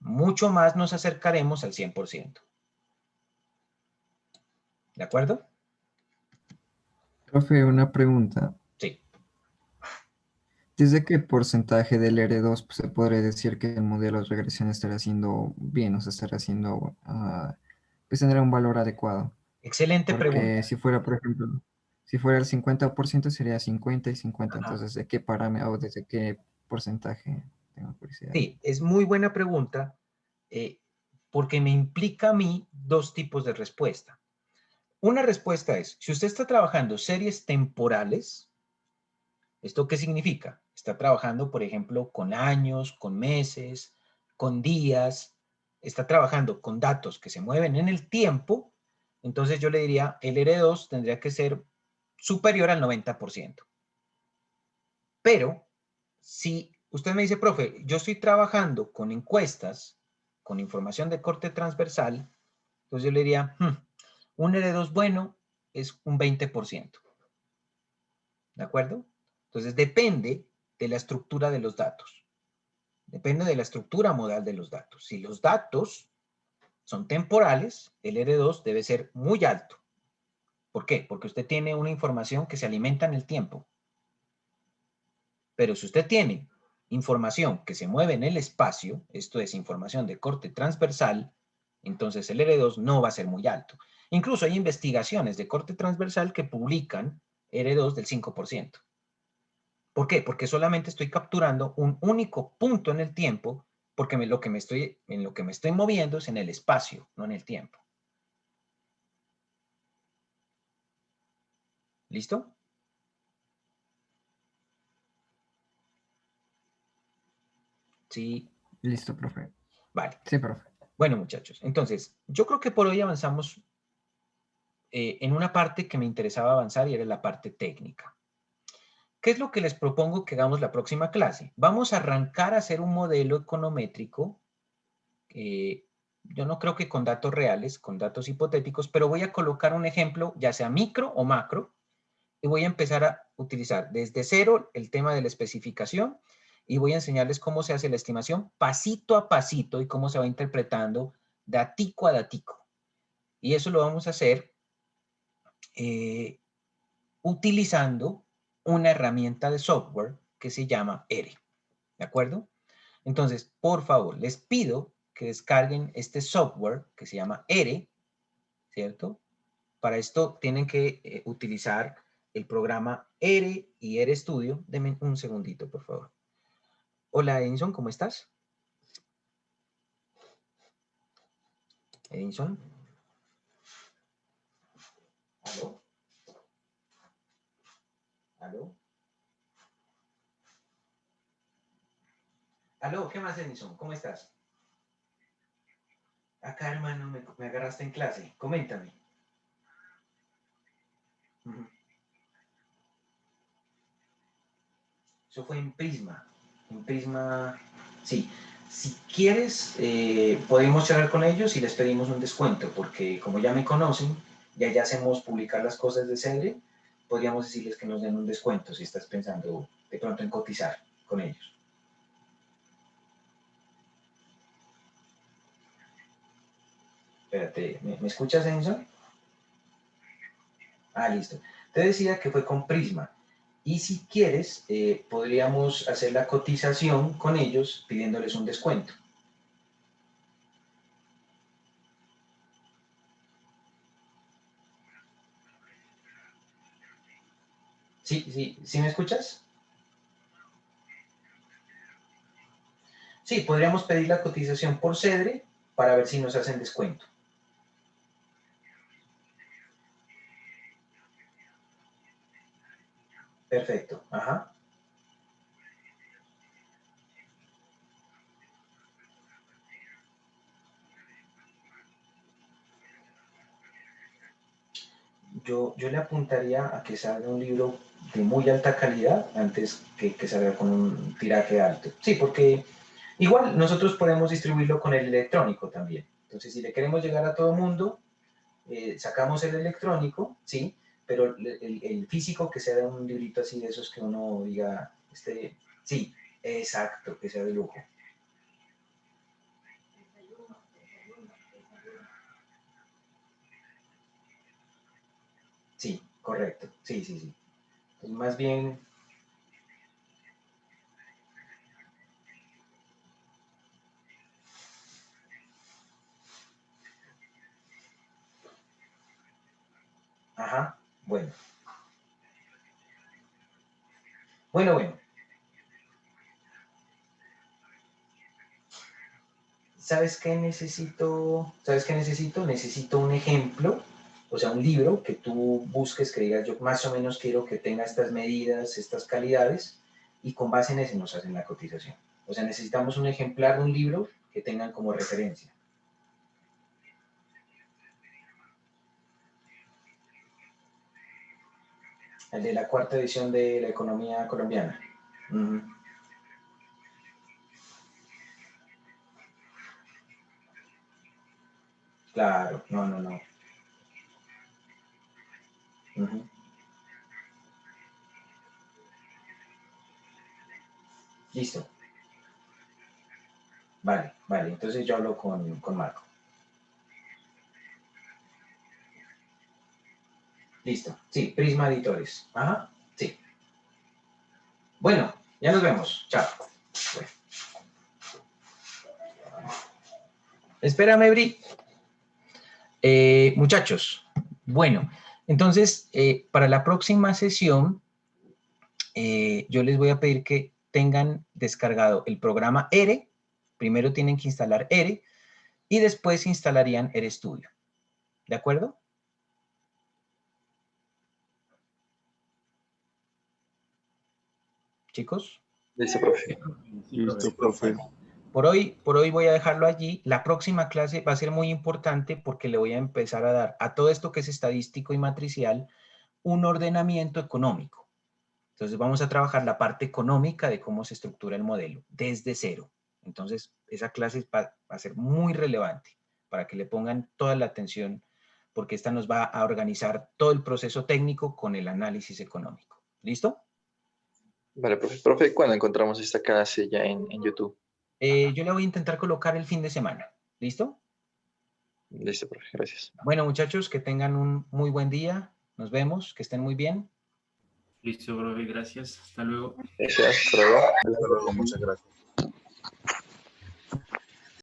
mucho más nos acercaremos al 100%. ¿De acuerdo? Profe, una pregunta. Sí. ¿Desde qué porcentaje del R2 se podría decir que el modelo de regresión estará haciendo bien, o sea, estará haciendo, pues tendrá un valor adecuado? Excelente pregunta. Porque si fuera, por ejemplo, si fuera el 50% sería 50 y 50. Ajá. Entonces, ¿de qué parámetro o desde qué porcentaje? Tengo curiosidad. Sí, es muy buena pregunta porque me implica a mí dos tipos de respuesta. Una respuesta es, si usted está trabajando series temporales, ¿esto qué significa? Está trabajando, por ejemplo, con años, con meses, con días, está trabajando con datos que se mueven en el tiempo, entonces yo le diría, el R2 tendría que ser superior al 90%. Pero, si usted me dice, profe, yo estoy trabajando con encuestas, con información de corte transversal, entonces yo le diría, un R2 bueno es un 20%. ¿De acuerdo? Entonces depende de la estructura de los datos. Depende de la estructura modal de los datos. Si los datos son temporales, el R2 debe ser muy alto. ¿Por qué? Porque usted tiene una información que se alimenta en el tiempo. Pero si usted tiene información que se mueve en el espacio, esto es información de corte transversal, entonces el R2 no va a ser muy alto. Incluso hay investigaciones de corte transversal que publican R2 del 5%. ¿Por qué? Porque solamente estoy capturando un único punto en el tiempo, porque en lo que me estoy moviendo es en el espacio, no en el tiempo. ¿Listo? Sí. Listo, profe. Vale. Sí, profe. Bueno, muchachos, entonces, yo creo que por hoy avanzamos en una parte que me interesaba avanzar y era la parte técnica. ¿Qué es lo que les propongo que hagamos la próxima clase? Vamos a arrancar a hacer un modelo econométrico yo no creo que con datos reales, con datos hipotéticos, pero voy a colocar un ejemplo, ya sea micro o macro, y voy a empezar a utilizar desde cero el tema de la especificación y voy a enseñarles cómo se hace la estimación pasito a pasito y cómo se va interpretando datico a datico. Y eso lo vamos a hacer utilizando una herramienta de software que se llama ERE. ¿De acuerdo? Entonces, por favor, les pido que descarguen este software que se llama ERE, ¿cierto? Para esto tienen que utilizar el programa ERE y ERE Studio. Denme un segundito, por favor. Hola, Edinson, ¿cómo estás? Edinson. ¿Aló? ¿Aló? ¿Aló? ¿Qué más, Edinson? ¿Cómo estás? Acá, hermano, me agarraste en clase. Coméntame. Eso fue en Prisma. En Prisma, sí. Si quieres, podemos charlar con ellos y les pedimos un descuento, porque como ya me conocen, ya hacemos publicar las cosas de Cedre, podríamos decirles que nos den un descuento si estás pensando de pronto en cotizar con ellos. Espérate, ¿me escuchas, Enzo? Ah, listo. Te decía que fue con Prisma. Y si quieres, podríamos hacer la cotización con ellos pidiéndoles un descuento. ¿Sí me escuchas? Sí, podríamos pedir la cotización por Cedre para ver si nos hacen descuento. Perfecto, ajá. Yo le apuntaría a que salga un libro de muy alta calidad antes que salga con un tiraje alto. Sí, porque igual nosotros podemos distribuirlo con el electrónico también. Entonces, si le queremos llegar a todo mundo, sacamos el electrónico, sí, pero el físico que sea un librito así de esos que uno diga, sí, exacto, que sea de lujo. Sí, correcto, sí. Entonces, más bien, ajá, bueno. Bueno. ¿Sabes qué necesito? Necesito un ejemplo, o sea, un libro que tú busques, que digas, yo más o menos quiero que tenga estas medidas, estas calidades, y con base en ese nos hacen la cotización. O sea, necesitamos un ejemplar de un libro que tengan como referencia. El de la cuarta edición de la economía colombiana. Claro, no. Listo. Vale, entonces yo hablo con Marco. Listo, sí, Prisma Editores. Ajá, sí. Bueno, ya nos vemos. Chao. Bueno. Espérame, Bri. Muchachos, bueno, entonces, para la próxima sesión, yo les voy a pedir que tengan descargado el programa ERE. Primero tienen que instalar ERE y después instalarían ERE Studio. ¿De acuerdo? Chicos. Listo, profe. Listo, profe. Por hoy voy a dejarlo allí. La próxima clase va a ser muy importante porque le voy a empezar a dar a todo esto que es estadístico y matricial un ordenamiento económico. Entonces vamos a trabajar la parte económica de cómo se estructura el modelo desde cero. Entonces esa clase va a ser muy relevante. para que le pongan toda la atención, porque esta nos va a organizar todo el proceso técnico con el análisis económico. ¿Listo? Vale, profe. Profe, ¿cuándo encontramos esta clase ya en YouTube? Yo la voy a intentar colocar el fin de semana. ¿Listo? Listo, profe. Gracias. Bueno, muchachos, que tengan un muy buen día. Nos vemos, que estén muy bien. Listo, profe, gracias. Hasta luego. Gracias. Hasta luego. Hasta luego, muchas gracias.